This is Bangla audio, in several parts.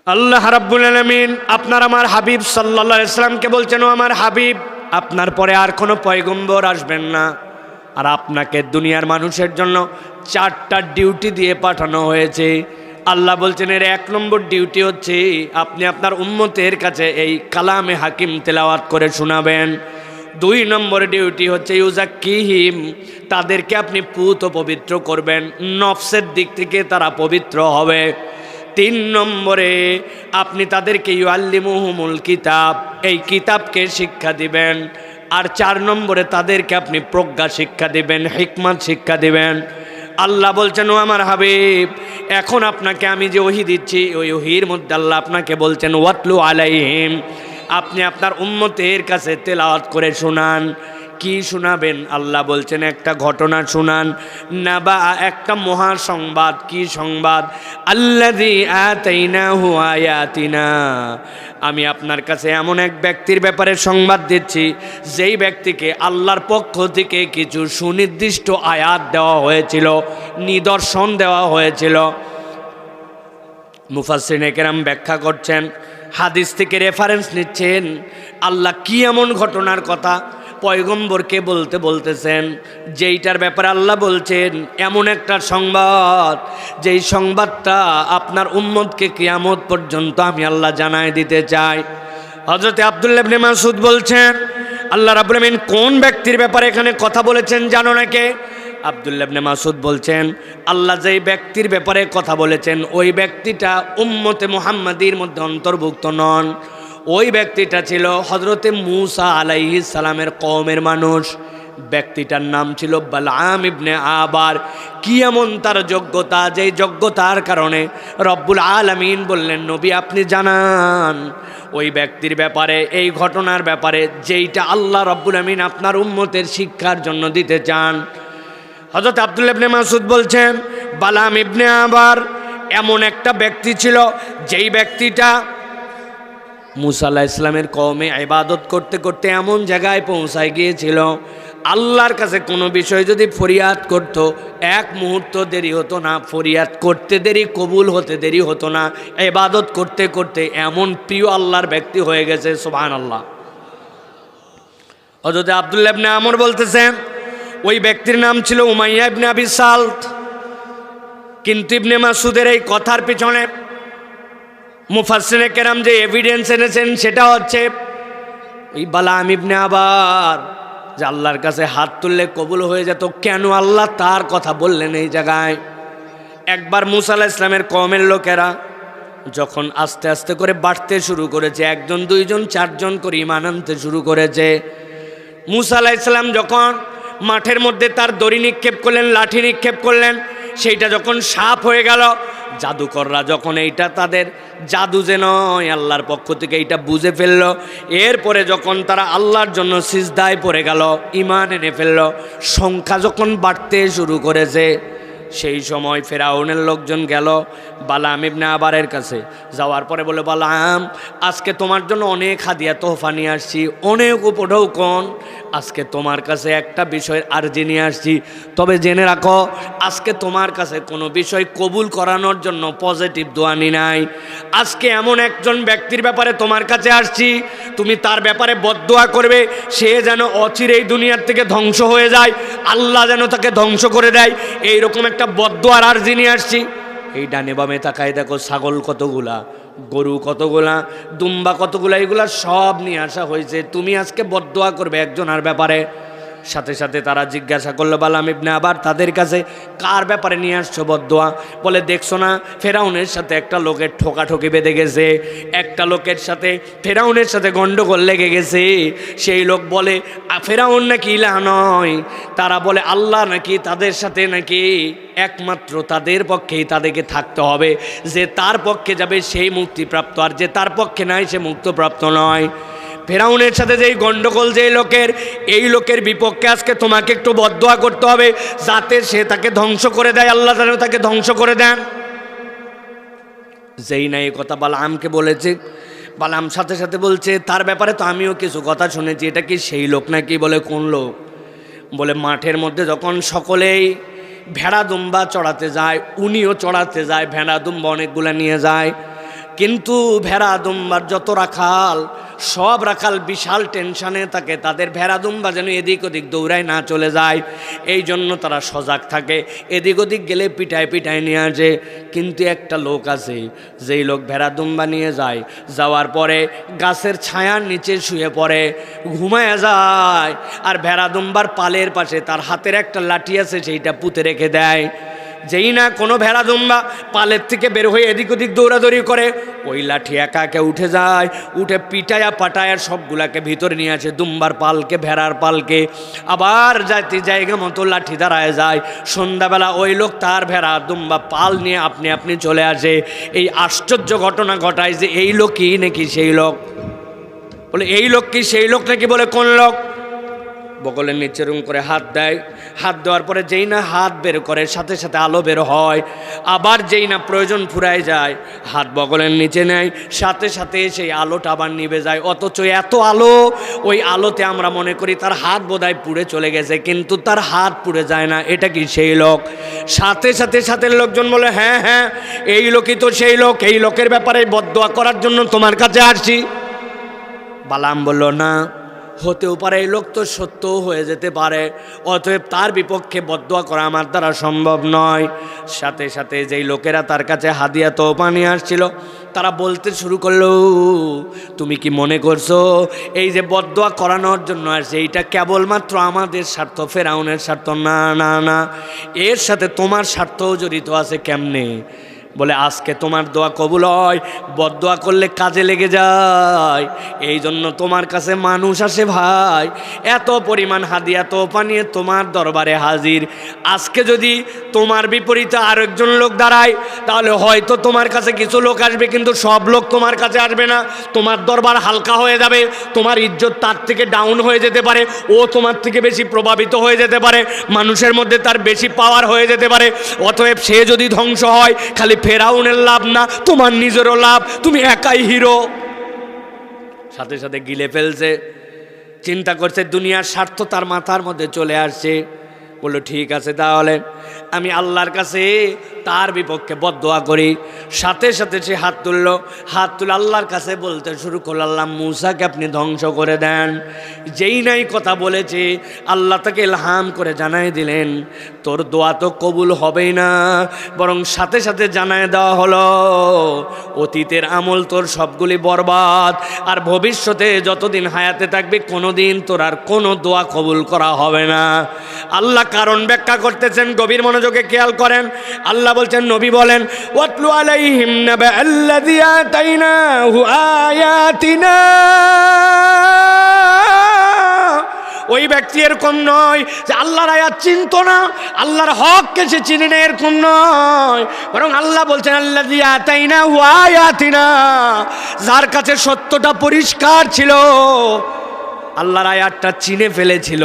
আল্লাহ রাব্বুল আলামিন আপনার আমার হাবিব সাল্লাল্লাহু আলাইহি সাল্লামকে বলছেন, ও আমার হাবিব, আপনার পরে আর কোনো পয়গম্বর আসবেন না, আর আপনাকে দুনিয়ার মানুষের জন্য 4টা ডিউটি দিয়ে পাঠানো হয়েছে। আল্লাহ বলছেন, এর 1 নম্বর ডিউটি হচ্ছে আপনি আপনার উম্মতের কাছে এই কালামে হাকিম তেলাওয়াত করে শোনাবেন। 2 নম্বর ডিউটি হচ্ছে ইউজাক্কিহিম, তাদেরকে আপনি পুত পবিত্র করবেন, নফসের দিক থেকে তারা পবিত্র হবে। 3 নম্বরে আপনি তাদেরকে ইউআল্লিমুহুমুল কিতাব, এই কিতাবকে শিক্ষা দিবেন। আর 4 নম্বরে তাদেরকে আপনি প্রজ্ঞা শিক্ষা দিবেন, হিকমত শিক্ষা দিবেন। আল্লাহ বলছেন, ও আমার হাবিব, এখন আপনাকে আমি যে ওহী দিচ্ছি ওই ওহীর মধ্যে আল্লাহ আপনাকে বলছেন ওয়াতলু আলাইহিম, আপনি আপনার উম্মতের কাছে তেলাওয়াত করে শোনান। কি শোনাবেন? আল্লাহ বলছেন একটা ঘটনা শোনান, না বা একটা মহা সংবাদ। কি সংবাদ? আল্লাযী আতাইনাহু আয়াতিনা, আমি আপনার কাছে এমন এক ব্যক্তির ব্যাপারে সংবাদ দিচ্ছি যেই ব্যক্তিকে আল্লাহর পক্ষ থেকে কিছু সুনির্দিষ্ট আয়াত দেওয়া হয়েছিল, নিদর্শন দেওয়া হয়েছিল। মুফাসসিরিনে কেরাম ব্যাখ্যা করছেন, হাদিস থেকে রেফারেন্স নিচ্ছেন, আল্লাহ কি এমন ঘটনার কথা পয়গম্বরকে বলতেছেন যেইটার ব্যাপারে আল্লাহ বলছেন এমন একটা সংবাদ, যেই সংবাদটা আপনার উম্মতকে কিয়ামত পর্যন্ত আমি আল্লাহ জানায় দিতে চাই। হযরত আব্দুল্লাহ ইবনে মাসউদ বলছেন, আল্লাহ রাব্বুল আলামিন কোন ব্যক্তির ব্যাপারে এখানে কথা বলেছেন জানো নাকি? আব্দুল্লাহ ইবনে মাসউদ বলছেন, আল্লাহ যেই ব্যক্তির ব্যাপারে কথা বলেছেন ওই ব্যক্তিটা উম্মতে মুহাম্মাদির মধ্যে অন্তর্ভুক্ত নন। ওই ব্যক্তিটা ছিল হযরতে মূসা আলাইহিস সালামের কওমের মানুষ। ব্যক্তিটার নাম ছিল বালআম ইবনে আবার। কি এমন তার যোগ্যতা, যেই যোগ্যতার কারণে রব্বুল আলামিন বললেন, নবী আপনি জানান ওই ব্যক্তির ব্যাপারে, এই ঘটনার ব্যাপারে যেইটা আল্লাহ রব্বুল আলামিন আপনার উম্মতের শিক্ষার জন্য দিতে চান। হযরত আব্দুল্লাহ ইবনে মাসউদ বলছেন, বালআম ইবনে আবার এমন একটা ব্যক্তি ছিল যেই ব্যক্তিটা মূসা আলাইহিস সালামের কওমে ইবাদত করতে করতে এমন জায়গায় পৌঁছায় গিয়েছিল, আল্লাহর কাছে কোনো বিষয় যদি ফরিয়াদ করত, 1 মুহূর্ত দেরি হতো না, ফরিয়াদ করতে দেরি, কবুল হতে দেরি হতো না। ইবাদত করতে করতে এমন প্রিয় আল্লাহর ব্যক্তি হয়ে গেছে, সুবহানাল্লাহ। হযরত আব্দুল্লাহ ইবনে আমর বলতেছেন, ওই ব্যক্তির নাম ছিল উমাইয়া ইবনে আবি সালত। কিন্তু ইবনে মাসউদের এই কথার পিছনে মুফাসসিরিনে কেরাম যে এভিডেন্স এনেছেন সেটা হচ্ছে ওই বালআম ইবনে আবার, যে আল্লাহর কাছে হাত তুললে কবুল হয়ে যেত, কেন আল্লাহ তার কথা বললেন এই জায়গায়? একবার মূসা আলাইহিস সালামের কওমের লোকেরা যখন আস্তে আস্তে করে বাড়তে শুরু করেছে, 1 জন 2 জন 4 জন করে ঈমান আনতে শুরু করেছে, মূসা আলাইহিস সালাম যখন মাঠের মধ্যে তার দড়ি নিক্ষেপ করলেন, লাঠি নিক্ষেপ করলেন, সেইটা যখন সাপ হয়ে গেল, জাদুকররা যখন এইটা তাদের জাদু যে নয় আল্লাহর পক্ষ থেকে এইটা বুঝে ফেলল, এরপরে যখন তারা আল্লাহর জন্য সিজদায় পড়ে গেল, ঈমান এনে ফেলল, সংখ্যা যখন বাড়তে শুরু করেছে, সেই সময় ফেরাউনের লোকজন গেল বালআম ইবনে আবারের কাছে। যাওয়ার পরে বলে, বালআম আজকে তোমার জন্য অনেক হাদিয়া তোহফা নিয়ে আসছি, অনেক উপঢৌকন, আজকে তোমার কাছে একটা বিষয়ের আর্জি নিয়ে আসছি, তবে জেনে রাখো আজকে তোমার কাছে কোনো বিষয় কবুল করানোর জন্য পজিটিভ দোয়া নি নাই। আজকে এমন একজন ব্যক্তির ব্যাপারে তোমার কাছে আসছি, তুমি তার ব্যাপারে বদদোয়া করবে, সে যেন অচিরেই দুনিয়ার থেকে ধ্বংস হয়ে যায়, আল্লাহ যেন তাকে ধ্বংস করে দেয়, এইরকম একটা বদদোয়ার আর্জি নিয়ে আসছি। এই ডানে বামে তাকায় দেখো ছাগল কতগুলা, গরু কতগুলা, দুম্বা কতগুলা, এগুলা সব নিয়ে আসা হয়েছে, তুমি আজকে বদদোয়া করবে একজনের ব্যাপারে। সাথে সাথে তারা জিজ্ঞাসা করলো বালআম ইবনে আবার তাদের কাছে, কার ব্যাপারে নিয়ে আসছো বদদোয়া? বলে, দেখছো না ফেরাউনের সাথে একটা লোকের ঠোকাঠুকি বেঁধে গেছে, একটা লোকের সাথে ফেরাউনের সাথে গন্ডগোল লেগে গেছে। সেই লোক বলে ফেরাউন নাকি ইলাহ নয়, তারা বলে আল্লাহ নাকি তাদের সাথে নাকি একমাত্র তাদের পক্ষেই তাদেরকে থাকতে হবে, যে তার পক্ষে যাবে সেই মুক্তিপ্রাপ্ত, আর যে তার পক্ষে নাই সে মুক্তপ্রাপ্ত নয়। ফেরাউনের সাথে যেই গন্ডগোল যেই লোকের, এই লোকের বিপক্ষে আজকে তোমাকে একটু বদদোয়া করতে হবে যাতে সে তাকে ধ্বংস করে দেয়, আল্লাহ যেন তাকে ধ্বংস করে দেন। যেই না এই কথা বালআমকে বলেছে, বালআম সাথে সাথে বলছে, তার ব্যাপারে তো আমিও কিছু কথা শুনেছি, এটা কি সেই লোক নাকি? বলে, কোন লোক? বলে, মাঠের মধ্যে যখন সকলেই ভেড়া দুম্বা চড়াতে যায়, উনিও চড়াতে যায়, ভেড়া দুম্বা অনেকগুলো নিয়ে যায়, কিন্তু ভেড়া দুম্বার যত রাখাল, সব রাখাল বিশাল টেনশনে থাকে, তাদের ভেড়া দুম্বা যেন এদিক ওদিক দৌড়ায় না চলে যায়, এই জন্য তারা সজাগ থাকে, এদিক ওদিক গেলে পিটায় পিটায় নিয়ে আসে। কিন্তু একটা লোক আছে, যেই লোক ভেড়া দুম্বা নিয়ে যায়, যাওয়ার পরে গাছের ছায়ার নিচে শুয়ে পড়ে, ঘুমায় যায়, আর ভেড়া দুম্বার পালের পাশে তার হাতের একটা লাঠি আছে, সেইটা পুঁতে রেখে দেয়। যেই না কোনো ভেড়া দুম্বা পালের থেকে বের হয়ে এদিক ওদিক দৌড়াদৌড়ি করে, ওই লাঠি একা একা উঠে যায়, উঠে পিটায়া পাটায়া সবগুলাকে ভিতরে নিয়ে আসে, দুম্বার পালকে ভেড়ার পালকে, আবার যাতে জায়গা মতো লাঠি দাঁড়ায় যায়। সন্ধ্যাবেলা ওই লোক তার ভেড়া দুম্বা পাল নিয়ে আপনি আপনি চলে আসে। এই আশ্চর্য ঘটনা ঘটায় যে এই লোকই নাকি সেই লোক। বলে এই লোক কি সেই লোক নাকি? বলে কোন লোক? বগলের নিচে রুম করে হাত দেয়, হাত দেওয়ার পরে যেই না হাত বের করে সাথে সাথে আলো বের হয়, আবার যেই না প্রয়োজন ফুরায় যায় হাত বগলের নিচে নেয়, সাথে সাথে সেই আলোটা আবার নিভে যায়। অথচ এত আলো, ওই আলোতে আমরা মনে করি তার হাত বোধহয় পুড়ে চলে গেছে, কিন্তু তার হাত পুড়ে যায় না। এটা কি সেই লোক? সাথে সাথে সাথে লোকজন বলে হ্যাঁ হ্যাঁ এই লোকই তো সেই লোক, এই লোকের ব্যাপারে বদদোয়া করার জন্য তোমার কাছে আসছি। বালাম বলল না, হতেও পারে এই লোক তো সত্যও হয়ে যেতে পারে, অতএব তার বিপক্ষে বদদোয়া করা আমার দ্বারা সম্ভব নয়। সাথে সাথে যেই লোকেরা তার কাছে হাদিয়া তোফা নিয়ে আসছিল, তারা বলতে শুরু করলো, তুমি কি মনে করছো এই যে বদদোয়া করানোর জন্য আসছে এইটা কেবলমাত্র আমাদের স্বার্থ, ফেরাউনের স্বার্থ? না না না, এর সাথে তোমার স্বার্থও জড়িত আছে। কেমনে? বলে আজকে তোমার দোয়া কবুল হয়, বদদোয়া করলে কাজে লেগে যায়, এই জন্য তোমার কাছে মানুষ আসে ভাই, এত পরিমাণ হাদিয়া তোফা নিয়ে তোমার দরবারে হাজির। আজকে যদি তোমার বিপরীতে আরেকজন লোক দাঁড়ায়, তাহলে হয়তো তোমার কাছে কিছু লোক আসবে, কিন্তু সব লোক তোমার কাছে আসবে না। তোমার দরবার হালকা হয়ে যাবে, তোমার ইজ্জত তার থেকে ডাউন হয়ে যেতে পারে, ও তোমার থেকে বেশি প্রভাবিত হয়ে যেতে পারে, মানুষের মধ্যে তার বেশি পাওয়ার হয়ে যেতে পারে। অতএব সে যদি ধ্বংস হয়, খালি ফেরাউনের লাভ না, তোমার নিজেরও লাভ, তুমি একাই হিরো। সাথে সাথে গিলে ফেলছে, চিন্তা করছে, দুনিয়ার স্বার্থ তার মাথার মধ্যে চলে আসছে। বললো ঠিক আছে, তাহলে আমি আল্লাহর কাছে তার বিপক্ষে বদদোয়া করি। সাথে সাথে সে হাত তুললো, হাত তুলে আল্লাহর কাছে বলতে শুরু করল, আল্লাহ মূসাকে আপনি ধ্বংস করে দেন। যেই নাই কথা বলেছে, আল্লাহ তাকে ইলহাম করে জানাই দিলেন, তোর দোয়া তো কবুল হবেই না, বরং সাথে সাথে জানায় দেওয়া হলো অতীতের আমল তোর সবগুলি বরবাদ, আর ভবিষ্যতে যতদিন হায়াতে থাকবে কোনোদিন তোর আর কোনো দোয়া কবুল করা হবে না। আল্লাহ কারণ ব্যাখ্যা করতেছেন, গভীর মনোযোগে খেয়াল করেন। আল্লাহ বলছেন, নবী বলেন, ওয়াতলু আলাইহিম নাবা আল্লাযী আতাইনাহু আয়াতিনা। ওই ব্যক্তি এরকম নয় যে আল্লাহর আয়াত চিনতো না, আল্লাহর হককে সে চিনে না, এরকম নয়। বরং আল্লাহ বলছেন, আল্লাযী আতাইনাহু আয়াতিনা, যার কাছে সত্যটা পরিষ্কার ছিল, আল্লাহর আয়াতটা চিনে ফেলেছিল,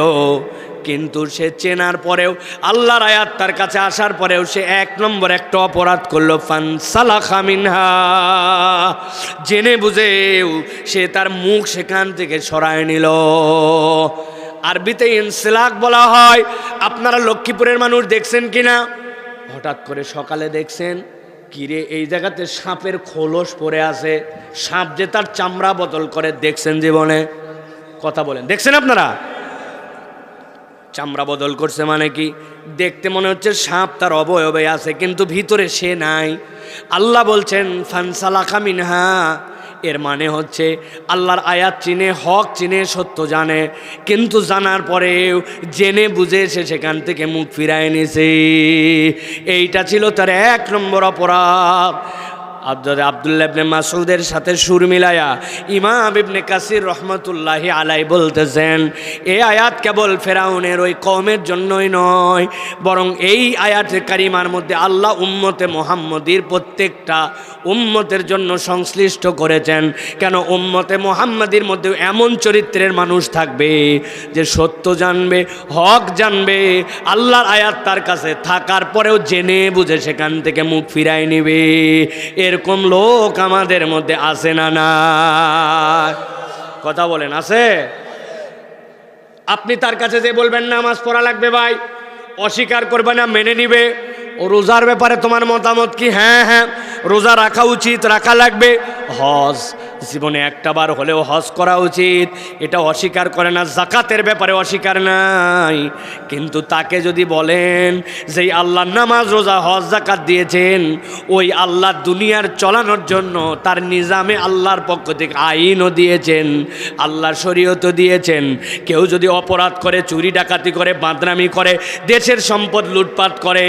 কিন্তু সে চেনার পরেও, আল্লাহর আয়াত তার কাছে আসার পরেও সে এক নম্বর একটা অপরাধ করলো, ফানসালাখা মিনহা, জেনে বুঝেও সে তার মুখ সেখান থেকে সরায় নিল। আরবিতে ইনসিলাক বলা হয়। আপনারা লক্ষ্মীপুরের মানুষ দেখছেন কিনা, হঠাৎ করে সকালে দেখছেন কিরে এই জায়গাতে সাপের খোলস পড়ে আছে, সাপ যে তার চামড়া বদল করে, দেখছেন জীবনে? কথা বলেন, দেখছেন আপনারা? চামড়া বদল করছে মানে কি? দেখতে মনে হচ্ছে সাপ তার অবয়বে আছে, কিন্তু ভিতরে সে নাই। আল্লাহ বলছেন ফানসালাখা মিনহা, এর মানে হচ্ছে আল্লাহর আয়াত চিনে, হক চিনে, সত্য জানে, কিন্তু জানার পরেও জেনে বুঝে সে সেখান থেকে মুখ ফিরায় নিছে। এইটা ছিল তার এক নম্বর অপরাধ। আব্দুল্লাহ ইবনে মাসউদের সাথে সুর মিলায়া ইমাম ইবনে কাসির রহমতুল্লাহি আলাই বলতেছেন, এই আয়াত কেবল ফেরাউনের ওই কওমের জন্যই নয়, বরং এই আয়াতের কারিমার মধ্যে আল্লাহ উম্মতে মুহাম্মদীর প্রত্যেকটা উম্মতের জন্য সংশ্লিষ্ট করেছেন। কেন? উম্মতে মুহাম্মদীর মধ্যে এমন চরিত্রের মানুষ থাকবে যে সত্য জানবে, হক জানবে, আল্লাহর আয়াত তার কাছে থাকার পরেও জেনে বুঝে সেখান থেকে মুখ ফিরায় নিবে। এরকম লোক আমাদের মধ্যে আছে না? না, কথা বলেন, আছে? আপনি তার কাছে যে বলবেন নামাজ পড়া লাগবে ভাই, অস্বীকার করবে না, মেনে নিবে, ও রোজার ব্যাপারে তোমার মতামত কি? হ্যাঁ হ্যাঁ, রোজা রাখা উচিত, রাখা লাগবে। হজ জীবনে একটা বার হলেও হজ করা উচিত, এটা অস্বীকার করে না। জাকাতের ব্যাপারে অস্বীকার নাই, কিন্তু তাকে যদি বলেন যে আল্লাহ নামাজ রোজা হজ জাকাত দিয়েছেন, ওই আল্লাহ দুনিয়ার চলানোর জন্য তার নিজামে আল্লাহর পক্ষ থেকে আইনও দিয়েছেন, আল্লাহর শরীয়তও দিয়েছেন। কেউ যদি অপরাধ করে, চুরি ডাকাতি করে, বাঁদরামি করে, দেশের সম্পদ লুটপাট করে,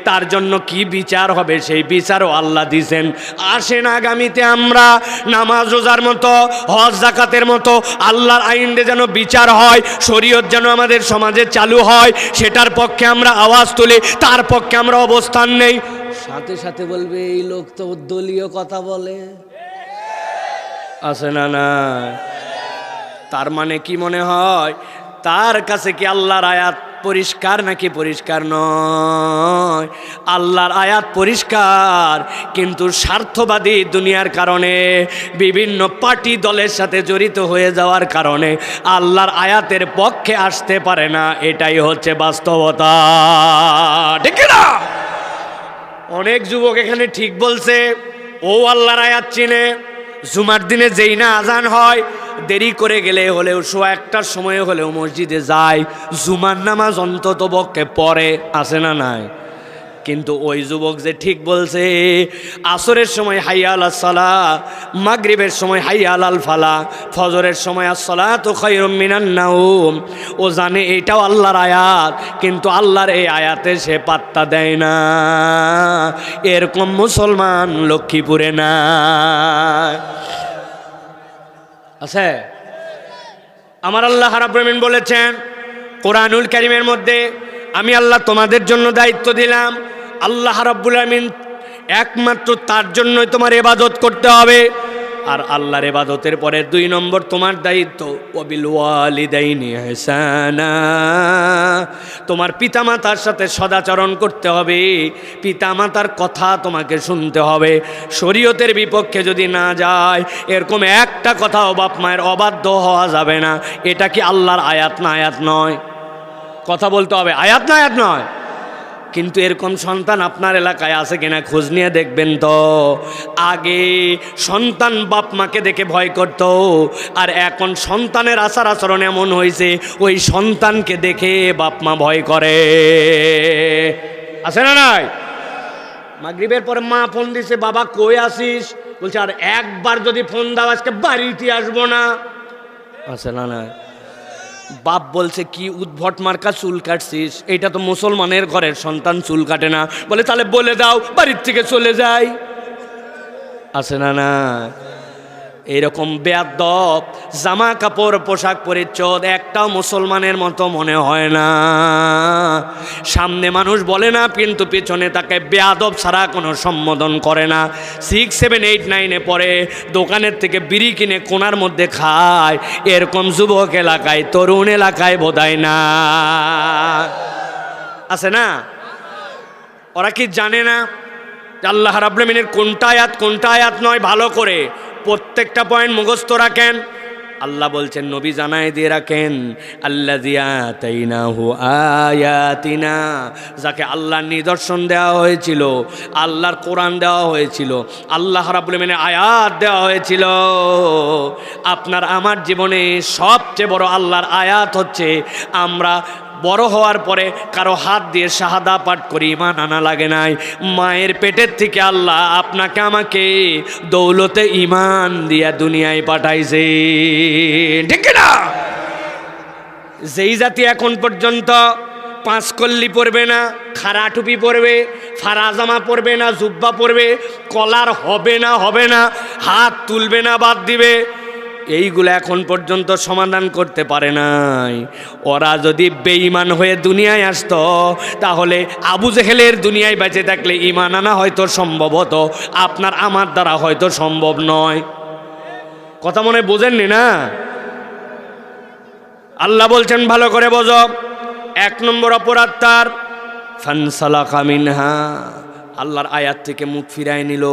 তার জন্য কি বিচার হবে সেই বিচারও আল্লাহ দিয়েছেন। আসেন আগামীতে আমরা নামাজ রোজার মতো, হজ জাকাতের মতো আল্লাহর আইনে যেন বিচার হয়, শরীয়ত যেন আমাদের সমাজে চালু হয়, সেটার পক্ষে আমরা আওয়াজ তুলি, তার পক্ষে আমরা অবস্থান নেই। সাথে সাথে বলবে এই লোক তো দলীয় কথা বলে, আছে না? না, তার মানে কি মনে হয় তার কাছে কি আল্লাহর আয়াত পরিষ্কার নাকি পরিষ্কার নয়? আল্লাহর আয়াত পরিষ্কার, কিন্তু স্বার্থবাদী দুনিয়ার কারণে, বিভিন্ন পার্টি দলের সাথে জড়িত হয়ে যাওয়ার কারণে আল্লাহর আয়াতের পক্ষে আসতে পারে না। এটাই হচ্ছে বাস্তবতা, ঠিক না? অনেক যুবক এখানে ঠিক বলছে, ও আল্লাহর আয়াত চিনে। জুমার দিনে যেই না আজান হয়, দেরি করে গেলে হলেও 1:15 সময় হলেও মসজিদে যায়, জুমার নামাজ অন্তত পক্ষে পড়ে, আছে না নাই? কিন্তু ওই যুবক যে ঠিক বলছে, আসরের সময় হাইয়া আলাস সালাহ, মাগরিবের সময় হাইয়া আলাল ফালাহ, ফজরের সময় আসসালাতু খায়রুম মিনান নাওম, ও জানে এটাও আল্লাহর আয়াত, কিন্তু আল্লাহর এই আয়াতে সে পাত্তা দেয় না। এরকম মুসলমান লক্ষ্মীপুরে না, আছে? আমার আল্লাহ রাব্বুল আমিন বলেছেন কোরআনুল কারীমের মধ্যে, আমি আল্লাহ তোমাদের জন্য দায়িত্ব দিলাম, আল্লাহ রাব্বুল আমিন একমাত্র তার জন্যই তোমার ইবাদত করতে হবে। আর আল্লাহর ইবাদতের পরে 2 নম্বর তোমার দায়িত্ব, ওয়াবিল ওয়ালিদাইনি ইহসানা, তোমার পিতামাতার সাথে সদাচরণ করতে হবে, পিতামাতার কথা তোমাকে শুনতে হবে, শরীয়তের বিপক্ষে যদি না যায়, এরকম একটা কথাও বাপ মায়ের অবাধ্য হওয়া যাবে না। এটা কি আল্লাহর আয়াত না আয়াত নয়? কথা বলতে হবে, আয়াত না আয়াত নয়? কিন্তু এরকম সন্তান আপনার এলাকায় আছে কিনা খোঁজ নিয়ে দেখবেন তো। আগে সন্তান বাপ মাকে দেখে ভয় করত, আর এখন সন্তানের আচার আচরণ এমন হয়েছে ওই সন্তানকে দেখে বাপ মা ভয় করে, আছে না নাই? মাগরিবের পরে মা ফোন দিছে, বাবা কই আসিস? বলছে আর একবার যদি ফোন দাও আজকে বাড়িতে আসবো না, আছে না নাই? বাপ বলছে কি উদ্ভট মার্কা চুল কাটছিস, এটা তো মুসলমানের ঘরের সন্তান চুল কাটে না। বলে তাহলে বলে দাও বাড়ির থেকে চলে যাই, আছে না না? এরকম বেয়াদব জামা কাপড় পোশাক পরিচ্ছদ একটাও মুসলমানের মতো মনে হয় না। সামনে মানুষ বলে না, কিন্তু পিছনে তাকে বেয়াদব ছাড়া কোনো সম্বোধন করে না। 6, 7, 8, 9-এ পড়ে, দোকানের থেকে বিড়ি কিনে কোনার মধ্যে খায়, এরকম যুবক এলাকায়, তরুণ এলাকায় বোধহয় না, আছে না? ওরা কি জানে না আল্লাহ রাব্বুল আমিনের কোনটা আয়াত নয়? ভালো করে প্রত্যেকটা পয়েন্ট মুখস্থ রাখেন। আল্লাহ বলছেন, নবী জানায় দিয়ে রাখেন, আল্লাযী আতাইনাহু আয়াতিনা, যাকে আল্লাহর নিদর্শন দেওয়া হয়েছিল, আল্লাহর কোরআন দেওয়া হয়েছিল, আল্লাহ রাব্বুল আমিনের আয়াত দেওয়া হয়েছিল। আপনার আমার জীবনে সবচেয়ে বড় আল্লাহর আয়াত হচ্ছে আমরা বড় হওয়ার পরে কারো হাত দিয়ে শাহাদা পাঠ করি, ঈমান আনা লাগে নাই। মায়ের পেটের থেকে আল্লাহ আপনাকে আমাকে দৌলতে ঈমান দিয়া দুনিয়ায় পাঠাইছে, ঠিক না? যেই জাতি এখন পর্যন্ত 5 কল্লি পরবে না, খাড়া টুপি পরবে, ফাড়া জামা পরবে না, জুব্বা পরবে, কলার হবে না, হাত তুলবে না, বাদ দিবে, এইগুলো এখন পর্যন্ত সমাধান করতে পারে নাই। ওরা যদি বেঈমান হয়ে দুনিয়ায় আসতো, তাহলে আবু জেহেলের দুনিয়ায় বেঁচে থাকলে ঈমান আনা হয়তো সম্ভব হতো, আপনার আমার দ্বারা হয়তো সম্ভব নয়। কথা মনে বোঝেননি না? আল্লাহ বলছেন ভালো করে বোঝো, 1 নম্বর অপরাধ তার ফানসালাকা মিনহা, আল্লাহর আয়াত থেকে মুখ ফিরায় নিল।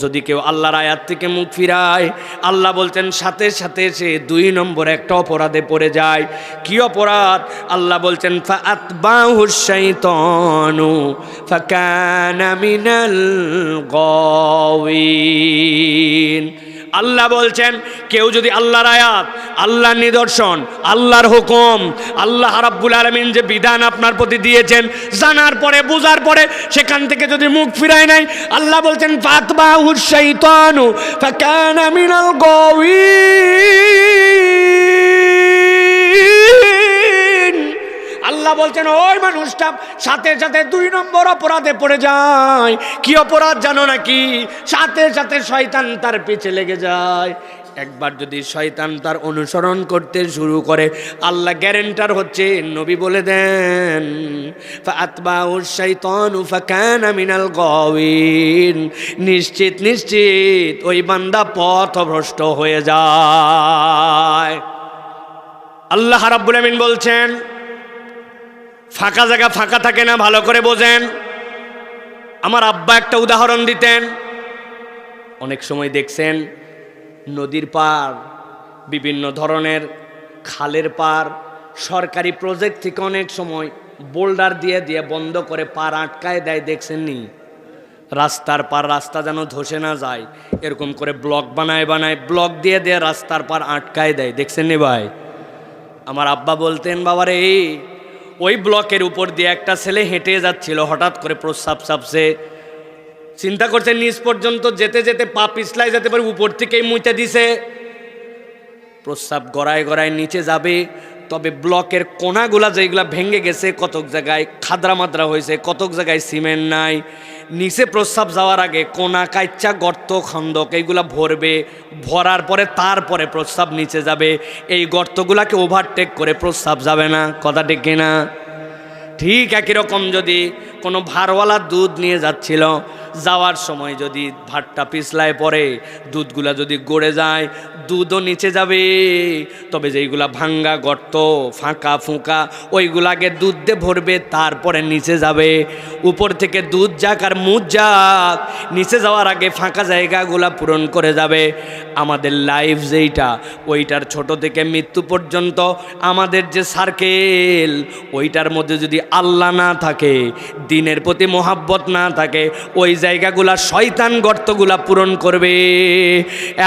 যদি কেউ আল্লাহর আয়াত থেকে মুখ ফিরায়, আল্লাহ বলছেন সাথে সাথে সে 2 নম্বর একটা অপরাধে পড়ে যায়। কি অপরাধ? আল্লাহ বলছেন ফাআতবাহুশ শাইতানু ফাকানা মিনাল গাওয়িন। আল্লাহ বলছেন কেউ যদি আল্লাহর আয়াত, আল্লাহর নিদর্শন, আল্লাহর হুকুম, আল্লাহ রাব্বুল আলামিন যে বিধান আপনার প্রতি দিয়েছেন, জানার পরে বুঝার পরে সেখান থেকে যদি মুখ ফিরায় নাই, আল্লাহ বলছেন ফাতবাহুশ শাইতানু ফাকানা মিনাল গাওয়িন। আল্লাহ বলছেন ওই মানুষটা সাথে সাথে 2 নম্বর অপরাধে পড়ে যায়। কি অপরাধ জানো নাকি? সাথে সাথে শয়তান তার পিছে লেগে যায়। একবার যদি শয়তান তার অনুসরণ করতে শুরু করে, আল্লাহ গ্যারেন্টার হচ্ছে, নবী বলে দেন ফাআতবাহুশ শাইতানু ফাকানা মিনাল গাওয়িন। নিশ্চিত নিশ্চিত ওই বান্দা পথভ্রষ্ট হয়ে যায়। আল্লাহ রাব্বুল আমিন বলছেন ফাঁকা জায়গা ফাঁকা থাকে না, ভালো করে বোঝেন। আমার আব্বা একটা উদাহরণ দিতেন। অনেক সময় দেখছেন নদীর পার, বিভিন্ন ধরনের খালের পার সরকারি প্রজেক্ট থেকে অনেক সময় বোল্ডার দিয়ে দিয়ে বন্ধ করে পার আটকায় দেয়, দেখছেন নি? রাস্তার পার, রাস্তা যেন ধসে না যায় এরকম করে ব্লক বানায় বানায় ব্লক দিয়ে দিয়ে রাস্তার পার আটকায় দেয়, দেখছেন নি ভাই? আমার আব্বা বলতেন বাবারে ওই ব্লকের উপর দিয়ে একটা ছেলে হেঁটে যাচ্ছিল, হঠাৎ করে প্রস্রাব চাপছে। চিন্তা করছে নিচ পর্যন্ত যেতে যেতে পা পিছলায় যেতে পারে, উপর থেকেই মুইতে দিছে। প্রস্রাব গড়ায় গড়ায় নিচে যাবে, তবে ব্লকের কোনাগুলা যেগুলা ভেঙে গেছে, কতক জায়গায় খাদরা মাদ্রা হয়েছে, কতক জায়গায় সিমেন্ট নাই। নিচে প্রস্রাব যাওয়ার আগে কোনা কাইচ্চা গর্ত খন্দক এইগুলা ভরবে, ভরার পরে তারপরে প্রস্রাব নিচে যাবে। এই গর্তগুলাকে ওভারটেক করে প্রস্রাব যাবে না, কথা ঠিক কিনা? ঠিক একই রকম যদি কোনো ভারওয়ালা দুধ নিয়ে যাচ্ছিল, যাওয়ার সময় যদি ভাতটা পিছলায় পড়ে, দুধগুলা যদি গড়ে যায়, দুধও নিচে যাবে। তবে যেইগুলা ভাঙ্গা গর্ত ফাঁকা ফুঁকা ওইগুলাকে দুধ দিয়ে ভরবে, তারপরে নিচে যাবে। উপর থেকে দুধ যাক আর মুখ যাক, নিচে যাওয়ার আগে ফাঁকা জায়গাগুলা পূরণ করে যাবে। আমাদের লাইফ যেইটা, ওইটার ছোট থেকে মৃত্যু পর্যন্ত আমাদের যে সার্কেল, ওইটার মধ্যে যদি আল্লাহ না থাকে, দিনের প্রতি মোহাব্বত না থাকে, ওই জায়গাগুলা শয়তান গর্তগুলা পূরণ করবে।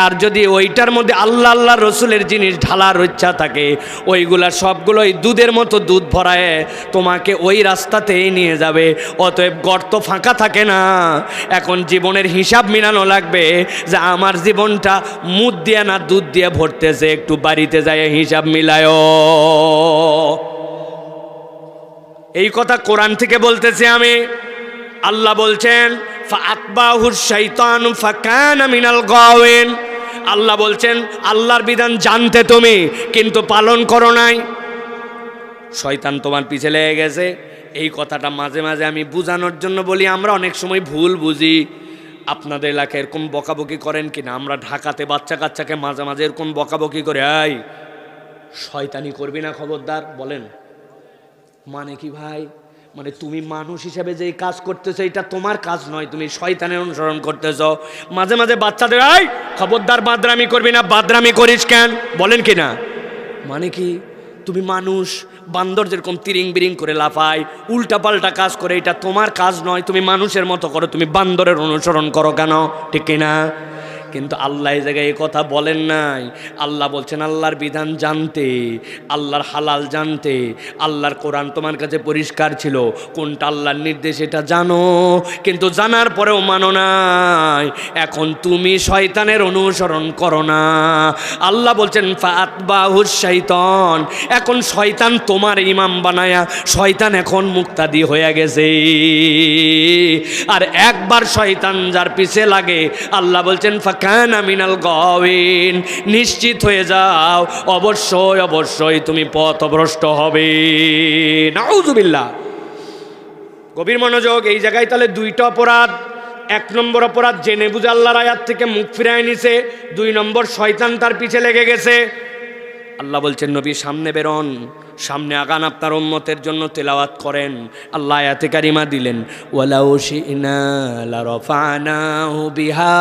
আর যদি ওইটার মধ্যে আল্লাহ আল্লাহ রসুলের জিনিস ঢালার ইচ্ছা থাকে, ওইগুলা সবগুলোই দুধের মতো দুধ ভরায় তোমাকে ওই রাস্তাতেই নিয়ে যাবে। অতএব গর্ত ফাঁকা থাকে না। এখন জীবনের হিসাব মিলানো লাগবে যে আমার জীবনটা মুদ দিয়ে না দুধ দিয়ে ভরতেছে, একটু বাড়িতে যায় হিসাব মিলায়। এই কথা কোরআন থেকে বলতেছি আমি। আল্লাহ বলছেন ফাআতবাহুশ শাইতানু ফাকানা মিনাল গাওয়িন। আল্লাহ বলছেন আল্লাহর বিধান জানতে তুমি, কিন্তু পালন করো নাই, শয়তান তোমার পিছে লেগে গেছে। এই কথাটা মাঝে মাঝে আমি বুঝানোর জন্য বলি। আমরা অনেক সময় ভুল বুঝি। আপনাদের এলাকায় এরকম বকাবকি করেন কিনা? আমরা ঢাকাতে বাচ্চা কাচ্চাকে মাঝে মাঝে এরকম বকাবকি করে, এই শয়তানি করবি না, খবরদার। বলেন মানে কি ভাই? মানে তুমি মানুষ হিসেবে যেই কাজ করতেছো এটা তোমার কাজ নয়, তুমি শয়তানের অনুসরণ করতেছো। মাঝে মাঝে বাচ্চাদের এই খবরদার বাদরামি করবি না, বাদরামি করিস কেন? বলেন কি না? মানে কি? তুমি মানুষ, বান্দর যেরকম তিরিং বিরিং করে লাফায়, উল্টা পাল্টা কাজ করে, এটা তোমার কাজ নয়, তুমি মানুষের মতো করো, তুমি বান্দরের অনুসরণ করো কেন? ঠিক কিনা? কিন্তু আল্লাহ এই জায়গায় এই কথা বলেন নাই। আল্লাহ বলছেন আল্লাহর বিধান জানতে, আল্লাহর হালাল জানতে। আল্লাহর কোরআন তোমার কাছে পরিষ্কার ছিল, কোনটা আল্লাহর নির্দেশ এটা জানো, কিন্তু জানার পরেও মানো নাই। এখন তুমি শয়তানের অনুসরণ করো না। আল্লাহ বলছেন ফাআতবাহুশ শাইতান। এখন শয়তান তোমার ইমাম বানায়া, শয়তান এখন মুক্তাদি হয়ে গেছে। আর একবার শয়তান যার পিছে লাগে, আল্লাহ বলছেন ফাকানা মিনাল গাওয়িন। নিশ্চিত হয়ে যাও, অবশ্যই অবশ্যই তুমি পথভ্রষ্ট হবে। নাউযুবিল্লাহ। গভীর মনোযোগ। এই জায়গায় তাহলে 2টা অপরাধ। 1 নম্বর অপরাধ জেনে বুঝে আল্লাহর আয়াত থেকে মুখ ফিরায় নিছে। 2 নম্বর শয়তান তার পিছে লেগে গেছে। আল্লাহ বলছেন নবী সামনে বেরোন, সামনে আগান, আপনার উম্মতের জন্য তেলাওয়াত করেন। আল্লাহ আয়াতে কারিমা দিলেন, ওয়ালাউ শি'না লারাফা'নাহু বিহা।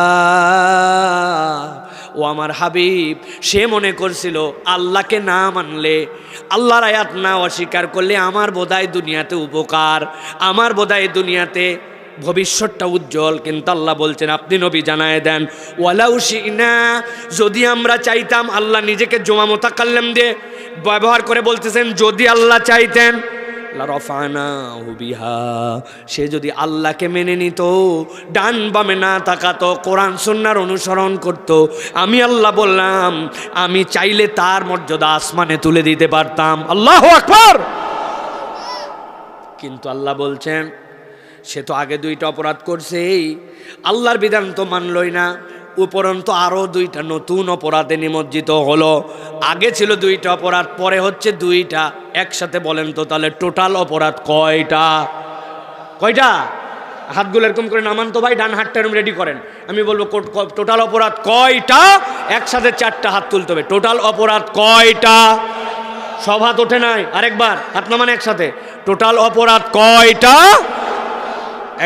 ও আমার হাবিব, সে মনে করছিল আল্লাহকে না মানলে, আল্লাহর আয়াত না অস্বীকার করলে আমার বোধহয় দুনিয়াতে উপকার, আমার বোধহয় দুনিয়াতে ভবিষ্যৎটা উজ্জ্বল। কিন্তু আল্লাহ বলছেন, আপনি নবী জানায় দেন, ওয়ালাউ শি'না, যদি আমরা চাইতাম। আল্লাহ নিজেকে জমা মুতাকাল্লিম দিয়ে ব্যবহার করে বলতেছেন, যদি আল্লাহ চাইতেন, লারাফা'নাহু বিহা, সে যদি আল্লাহকে মেনে নিত, ডান বামে না তাকাতো, কোরআন সুন্নাহর অনুসরণ করত, আমি আল্লাহ বললাম, আমি চাইলে তার মর্যাদা আসমানে তুলে দিতে পারতাম। আল্লাহু আকবার। কিন্তু আল্লাহ বলছেন, সে তো আগে 2টা অপরাধ করছেই, আল্লাহর বিধান তো মানলই না, উপরন্ত আরও 2টা নতুন অপরাধে নিমজ্জিত হলো। আগে ছিল 2টা অপরাধ, পরে হচ্ছে 2টা। একসাথে বলেন তো তাহলে টোটাল অপরাধ কয়টা? কয়টা? হাতগুলো এরকম করে নামান তো ভাই, ডান হাতটা এরকম রেডি করেন, আমি বলবো টোটাল অপরাধ কয়টা, একসাথে 4টা হাত তুলতে হবে। টোটাল অপরাধ কয়টা? সব হাত ওঠে নাই, আরেকবার হাত নামান একসাথে। টোটাল অপরাধ কয়টা?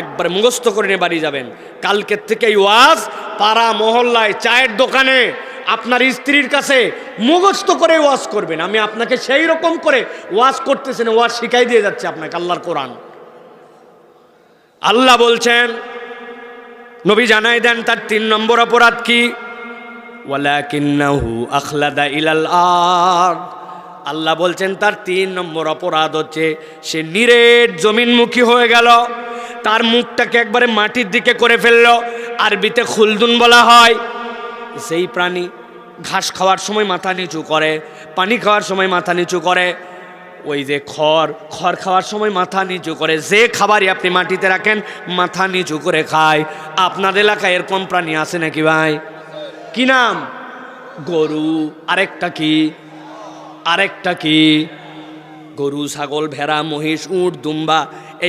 একবার মুখস্থ করে নিয়ে বাড়ি যাবেন। কালকের থেকে এই ওয়াজ পাড়া মহল্লায়, চায়ের দোকানে, আপনার স্ত্রীর কাছে মুখস্থ করে ওয়াজ করবেন। আমি আপনাকে সেই রকম করে ওয়াজ করতেছি না, ওয়াজ শিখাই দিয়ে যাচ্ছে আপনাকে আল্লাহর কোরআন। আল্লাহ বলছেন, নবী জানাই দেন তার 3 নম্বর অপরাধ কি? ওয়ালাকিন্নাহু আখলাদা ইলাল আরদ। আল্লাহ বলছেন তার 3 নম্বর অপরাধ হচ্ছে সে নিরেট জমিনমুখী হয়ে গেল, তার মুখটাকে একবারে মাটির দিকে করে ফেললো। আরবিতে খুলদুন বলা হয়। সেই প্রাণী ঘাস খাওয়ার সময় মাথা নিচু করে, পানি খাওয়ার সময় মাথা নিচু করে, ওই যে খড় খাওয়ার সময় মাথা নিচু করে, যে খাবারই আপনি মাটিতে রাখেন মাথা নিচু করে খায়। আপনাদের এলাকায় এরকম প্রাণী আছে নাকি ভাই? কি নাম? গরু। আরেকটা কি? গরু, ছাগল, ভেড়া, মহিষ, উট, দুম্বা,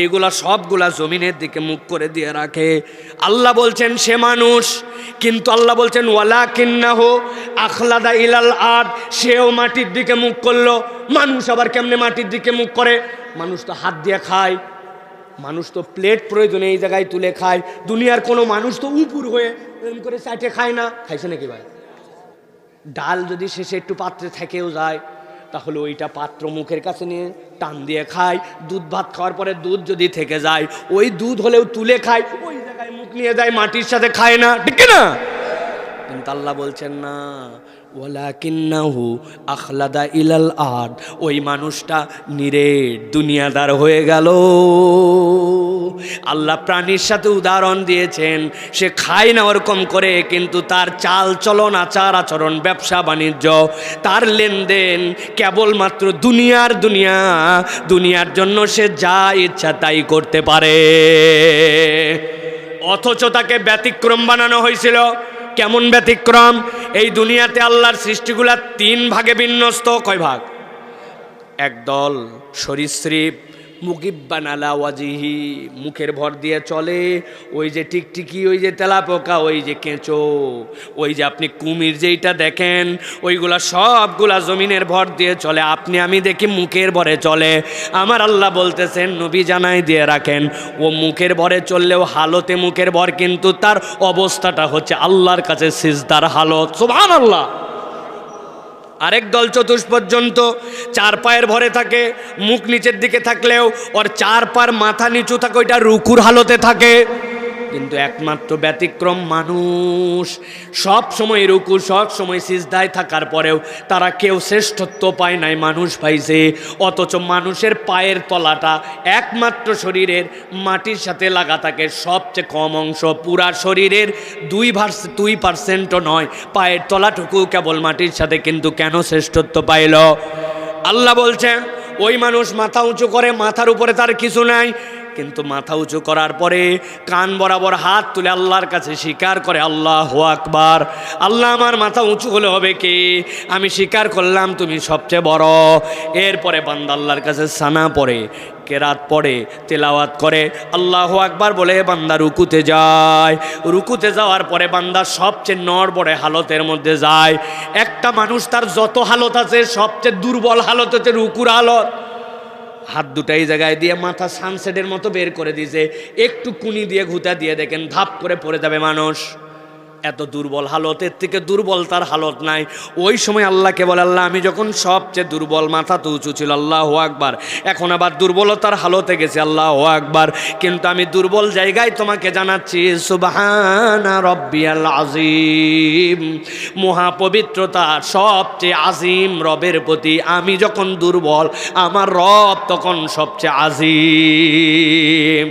এইগুলা সবগুলা জমিনের দিকে মুখ করে দিয়ে রাখে। আল্লাহ বলছেন সে মানুষ, কিন্তু আল্লাহ বলছেন ওয়ালাকিন্নাহু আখলাদা ইলাল আরদ, সেও মাটির দিকে মুখ করলো। মানুষ আবার কেমনে মাটির দিকে মুখ করে? মানুষ তো হাত দিয়ে খায়, মানুষ তো প্লেট প্রয়োজনে এই জায়গায় তুলে খায়। দুনিয়ার কোনো মানুষ তো উপর হয়ে এরকম করে চাটে খায় না। খাইছে নাকি ভাই? ডাল যদি শেষে একটু পাত্রে থেকেও যায়, তাহলে ওইটা পাত্র মুখের কাছে নিয়ে টান দিয়ে খায়। দুধ ভাত খাওয়ার পরে দুধ যদি থেকে যায়, ওই দুধ হলেও তুলে খায়, ওই জায়গায় মুখ নিয়ে যায়, মাটির সাথে খায় না, ঠিক না? কিন্তু আল্লাহ বলছেন না, ওয়ালাকিন্নাহু আখলাদা ইলাল আরদ, ওই মানুষটা নিরেট দুনিয়াদার হয়ে গেল। আল্লাহ প্রাণীর সাথে উদাহরণ দিয়েছেন, সে খায় না ওরকম করে, কিন্তু তার চাল চলন, আচার আচরণ, ব্যবসা বাণিজ্য, তার লেনদেন কেবলমাত্র দুনিয়ার জন্য সে যা ইচ্ছা তাই করতে পারে। অথচ তাকে ব্যতিক্রম বানানো হয়েছিল। কেমন ব্যতিক্রম? এই দুনিয়াতে আল্লাহর সৃষ্টিগুলা 3 ভাগে বিন্যস্ত। কয় ভাগ? একদল সরীসৃপ, মুকিব্বান আলা ওয়াজিহি, মুখের ভর দিয়ে চলে, ওই যে টিকটিকি, ওই যে তেলাপোকা, ওই যে কেঁচো, ওই যে আপনি কুমির যেইটা দেখেন, ওইগুলা সবগুলা জমিনের ভর দিয়ে চলে। আপনি আমি দেখি মুখের ভরে চলে। আমার আল্লাহ বলতেছেন, নবী জানাই দিয়ে রাখেন, ও মুখের ভরে চললেও হালতে মুখের ভর, কিন্তু তার অবস্থাটা হচ্ছে আল্লাহর কাছে সিজদার হালত। সুবহানাল্লাহ। আরেক দল চতুষ্পর্যন্ত 4 পায়ের ভরে থাকে, মুখ নিচের দিকে থাকলেও ওর 4 পার মাথা নিচু থাকে, ওইটা রুকুর হালতে থাকে। কিন্তু একমাত্র ব্যতিক্রম মানুষ, সব সময় রুকু, সব সময় সিজদায় থাকার পরেও তারা কেউ শ্রেষ্ঠত্ব পায় নাই, মানুষ পাইছে। অথচ মানুষের পায়ের তলাটা একমাত্র শরীরের মাটির সাথে লাগা থাকে, সবচেয়ে কম অংশ, পুরা শরীরের 2% নয়, পায়ের তলাটুকু কেবল মাটির সাথে। কিন্তু কেন শ্রেষ্ঠত্ব পাইল? আল্লাহ বলছেন ওই মানুষ মাথা উঁচু করে, মাথার উপরে তার কিছু নাই, কিন্তু মাথা উঁচু করার পরে কান বরাবর হাত তুলে আল্লাহর কাছে স্বীকার করে, আল্লাহু আকবার, আল্লাহ আমার মাথা উঁচু হলে হবে কি, আমি স্বীকার করলাম তুমি সবচেয়ে বড়। এরপরে বান্দা আল্লাহর কাছে সানা পড়ে, কেরাত পড়ে, তেলাওয়াত করে, আল্লাহু আকবার বলে বান্দা রুকুতে যায়। রুকুতে যাওয়ার পরে বান্দা সবচেয়ে নড়বড়ে হালতের মধ্যে যায়। একটা মানুষ তার যত হালত আছে সবচেয়ে দুর্বল হালত হচ্ছে রুকুর হালত। হাত দুটা এই জায়গায় দিয়ে মাথা সানসেটের মতো বের করে দিয়েছে, একটু কুনি দিয়ে ঘুতা দিয়ে দেখেন ধাপ করে পড়ে যাবে মানুষ। এত দুর্বল হালতের থেকে দুর্বল তার হালত নাই। ওই সময় আল্লাহকে বলে, আল্লাহ আমি যখন সবচেয়ে দুর্বল, মাথা তো উঁচু ছিল, আল্লাহু আকবার, এখন আবার দুর্বলতার হালতে গেছে, আল্লাহু আকবার, কিন্তু আমি দুর্বল জায়গায় তোমাকে জানাচ্ছি সুবহানা রব্বিয়াল আযীম, মহাপবিত্রতা সবচেয়ে আজিম রবের প্রতি। আমি যখন দুর্বল, আমার রব তখন সবচেয়ে আজিম।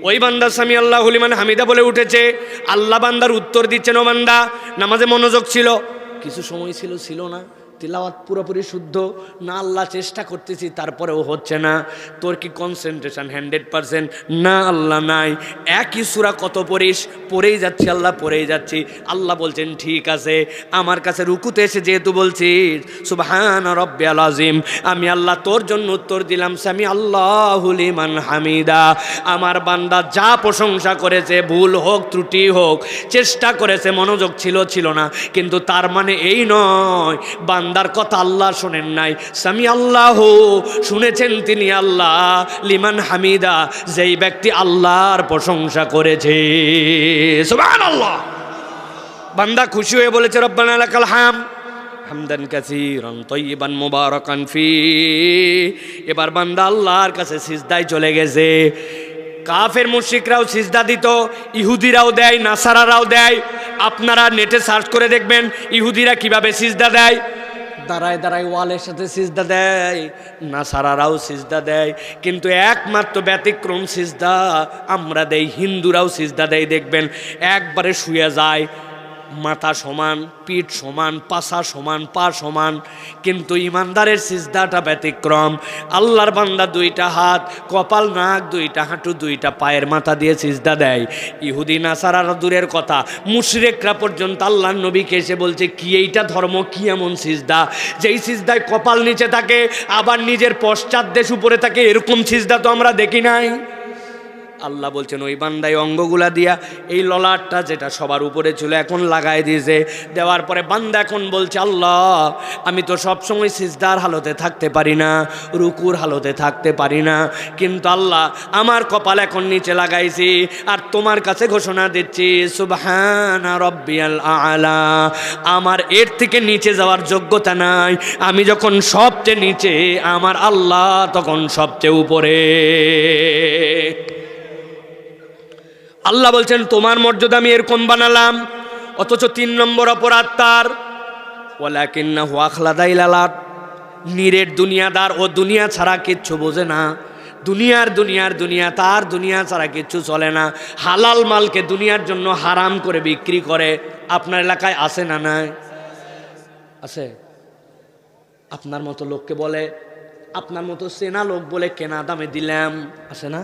ওই বান্দা সামি আল্লাহু লিমান হামিদা বলে উঠেছে, আল্লাহ বান্দার উত্তর দিচ্ছেন, ও বান্দা নামাজে মনোযোগ ছিল, কিছু সময় ছিল না, তিলাওয়াত পুরোপুরি শুদ্ধ না, আল্লাহ চেষ্টা করতেছি তারপরেও হচ্ছে না, তোর কি কনসেন্ট্রেশন 100%? না আল্লাহ নাই। একই সূরা কত পড়িস? পড়েই যাচ্ছি আল্লাহ, পড়েই যাচ্ছি। আল্লাহ বলছেন ঠিক আছে, আমার কাছে রুকুতে এসে যেহেতু বলছিস সুবহানা রব্বিয়াল আযীম, আমি আল্লাহ তোর জন্য উত্তর দিলাম সামি আল্লাহু লিমান হামিদা। আমার বান্দা যা প্রশংসা করেছে, ভুল হোক ত্রুটি হোক, চেষ্টা করেছে, মনোযোগ ছিল না, কিন্তু তার মানে এই নয় বান্দার কথা আল্লাহ শোনেন নাই। সামি আল্লাহ শুনেছেন তিনি আল্লাহ লিমান হামিদা, যেই ব্যক্তি আল্লাহর প্রশংসা করেছে। সুবহানাল্লাহ। বান্দা খুশি হয়ে বলেছে রব্বানা লাকাল হামদ হামদান কাসীরান তাইয়িবান মুবারাকান ফি। এবার বান্দা আল্লাহর কাছে সিজদায় চলে গেছে। কাফের মুশরিকরাও সিজদা দিত, ইহুদিরাও দেয়, নাসারারাও দেয়। আপনারা নেটে সার্চ করে দেখবেন ইহুদিরা কিভাবে সিজদা দেয়। দাঁড়ায় দাঁড়ায় ওয়ালের সাথে সিজদা দেয়, নাসারারাও সিজদা দেয়, কিন্তু একমাত্র ব্যতিক্রম সিজদা আমরা দেই, হিন্দুরাও সিজদা দেয়। দেখবেন একবারে শুয়ে যায়, মাথা সমান, পিঠ সমান, পাছা সমান, পা সমান, কিন্তু ইমানদারের সিজদাটা ব্যতিক্রম। আল্লাহর বান্দা দুইটা হাত, কপাল, নাক, দুইটা হাঁটু, দুইটা পায়ের মাথা দিয়ে সিজদা দেয়। ইহুদি নাসারারা দূরের কথা, মুশরিকরা পর্যন্ত আল্লাহর নবীকে এসে বলছে কি এইটা ধর্ম, কি এমন সিজদা যেই সিজদায় কপাল নিচে থাকে আবার নিজের পশ্চাৎ দেশ উপরে থাকে, এরকম সিজদা তো আমরা দেখি নাই। আল্লাহ বলছেন ওই বান্দাই অঙ্গগুলা দিয়া এই ললাটটা যেটা সবার উপরে ছিল এখন লাগাই দিয়েছে। দেওয়ার পরে বান্দা এখন বলছে আল্লাহ আমি তো সবসময় সিজদার হালতে থাকতে পারি না, রুকুর হালতে থাকতে পারি না, কিন্তু আল্লাহ আমার কপাল এখন নিচে লাগাইছি আর তোমার কাছে ঘোষণা দিচ্ছি সুবহানা রব্বিয়াল আ'লা, আমার এর থেকে নিচে যাওয়ার যোগ্যতা নাই। আমি যখন সবচেয়ে নিচে, আমার আল্লাহ তখন সবচেয়ে উপরে। আল্লাহ বলছেন তোমার মর্যাদা আমি এরকম বানালাম, অথচ 3 নম্বর অপরাধ তার ওয়ালাকিন্নাহু আখলাদা ইলালাত, নিরেট দুনিয়াদার, ও দুনিয়া ছাড়া কিচ্ছু বোঝে না। দুনিয়া তার, দুনিয়া ছাড়া কিচ্ছু চলে না। হালাল মালকে দুনিয়ার জন্য হারাম করে বিক্রি করে। আপনার এলাকায় আছে না নাই? আছে? আপনার মতো লোককে বলে, আপনার মতো চেনা লোক বলে কেনা দামে দিলাম, আছে না?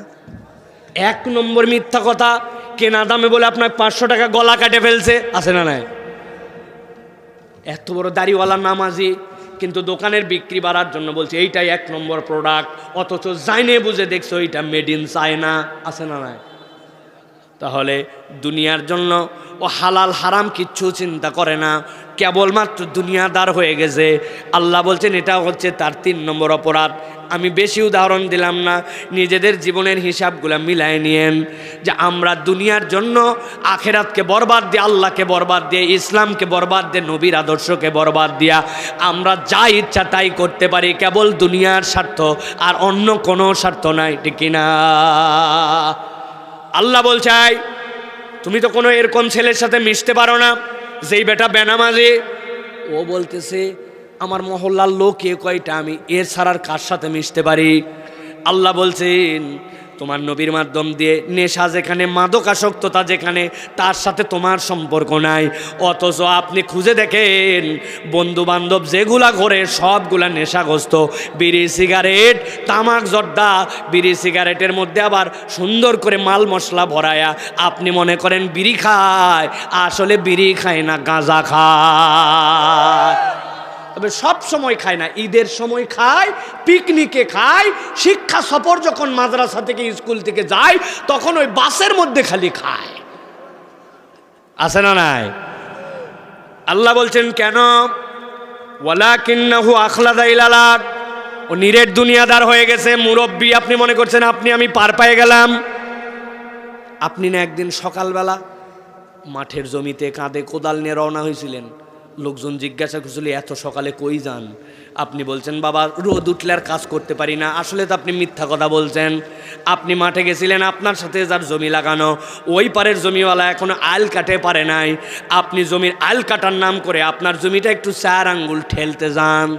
1 নম্বর মিথ্যা কথা, কেনা দামে বলে আপনার 500 টাকা গলা কাটে ফেলছে, আছে না নাই? এত বড় দাড়িওয়ালা নামাজি, কিন্তু দোকানের বিক্রি বাড়ার জন্য বলছে এইটাই 1 নম্বর প্রোডাক্ট, অথচ জাইনে বুঝে দেখছো এইটা মেড ইন চায়না, আছে না নাই? তাহলে দুনিয়ার জন্য ও হালাল হারাম কিচ্ছু চিন্তা করে না, কেবলমাত্র দুনিয়াদার হয়ে গেছে। আল্লাহ বলছেন এটা হচ্ছে তার 3 নম্বর অপরাধ। আমি বেশি উদাহরণ দিলাম না, নিজেদের জীবনের হিসাবগুলো মিলায় নিয়েন যে আমরা দুনিয়ার জন্য আখেরাতকে বরবাদ দিয়ে, আল্লাহকে বরবাদ দিয়ে, ইসলামকে বরবাদ দিয়ে, নবীর আদর্শকে বরবাদ দিয়া আমরা যা ইচ্ছা তাই করতে পারি, কেবল দুনিয়ার স্বার্থ আর অন্য কোনো স্বার্থ নাই, ঠিক কিনা? আল্লাহ বলছে তুমি তো কোনো এরকম ছেলের সাথে মিশতে পারো না যেই বেটা বেনামাজি। ও বলতেছে আমার মহল্লার লোক এ কয়টা, আমি এর ছাড়ার কার সাথে মিশতে পারি? আল্লাহ বলছেন তোমার নবীর মাধ্যম দিয়ে নেশা যেখানে, মাদকাসক্ততা যেখানে, তার সাথে তোমার সম্পর্ক নাই। অথচ আপনি খুঁজে দেখেন বন্ধু বান্ধব যেগুলা ঘরে সবগুলা নেশাগ্রস্ত। বিড়ি সিগারেট, তামাক জর্দা, বিড়ি সিগারেটের মধ্যে আবার সুন্দর করে মাল মশলা ভরায়া আপনি মনে করেন বিড়ি খায়, আসলে বিড়ি খায় না, গাঁজা খায়। তবে সব সময় খায় না, ঈদের সময় খায়, পিকনিকে খায়, শিক্ষা সফর যখন মাদ্রাসা থেকে স্কুল থেকে যায় তখন ওই বাসের মধ্যে খালি খায়। আছে না নাই? আল্লাহ বলছেন কেন? ওয়ালাকিন্নাহু আখলাদা ইলালার, ও নিরেট দুনিয়াদার হয়ে গেছে, মুরব্বী। আপনি মনে করছেন আমি পার পেয়ে গেলাম। আপনি না একদিন সকালবেলা মাঠের জমিতে কাঁধে কোদাল নিয়ে রওনা হয়েছিলেন, লোকজন জিজ্ঞাসা করছিল এত সকালে কই যান? আপনি বলছেন বাবা রোদ উঠলে আর কাজ করতে পারি না। আসলে তো আপনি মিথ্যা কথা বলছেন। আপনি মাঠে গেছিলেন, আপনার সাথে যার জমি লাগানো ওই পারের জমিওয়ালা এখনো আল কাটে পারে নাই, আপনি জমির আল কাটার নাম করে আপনার জমিটা একটু 4 আঙ্গুল ঠেলতে যান।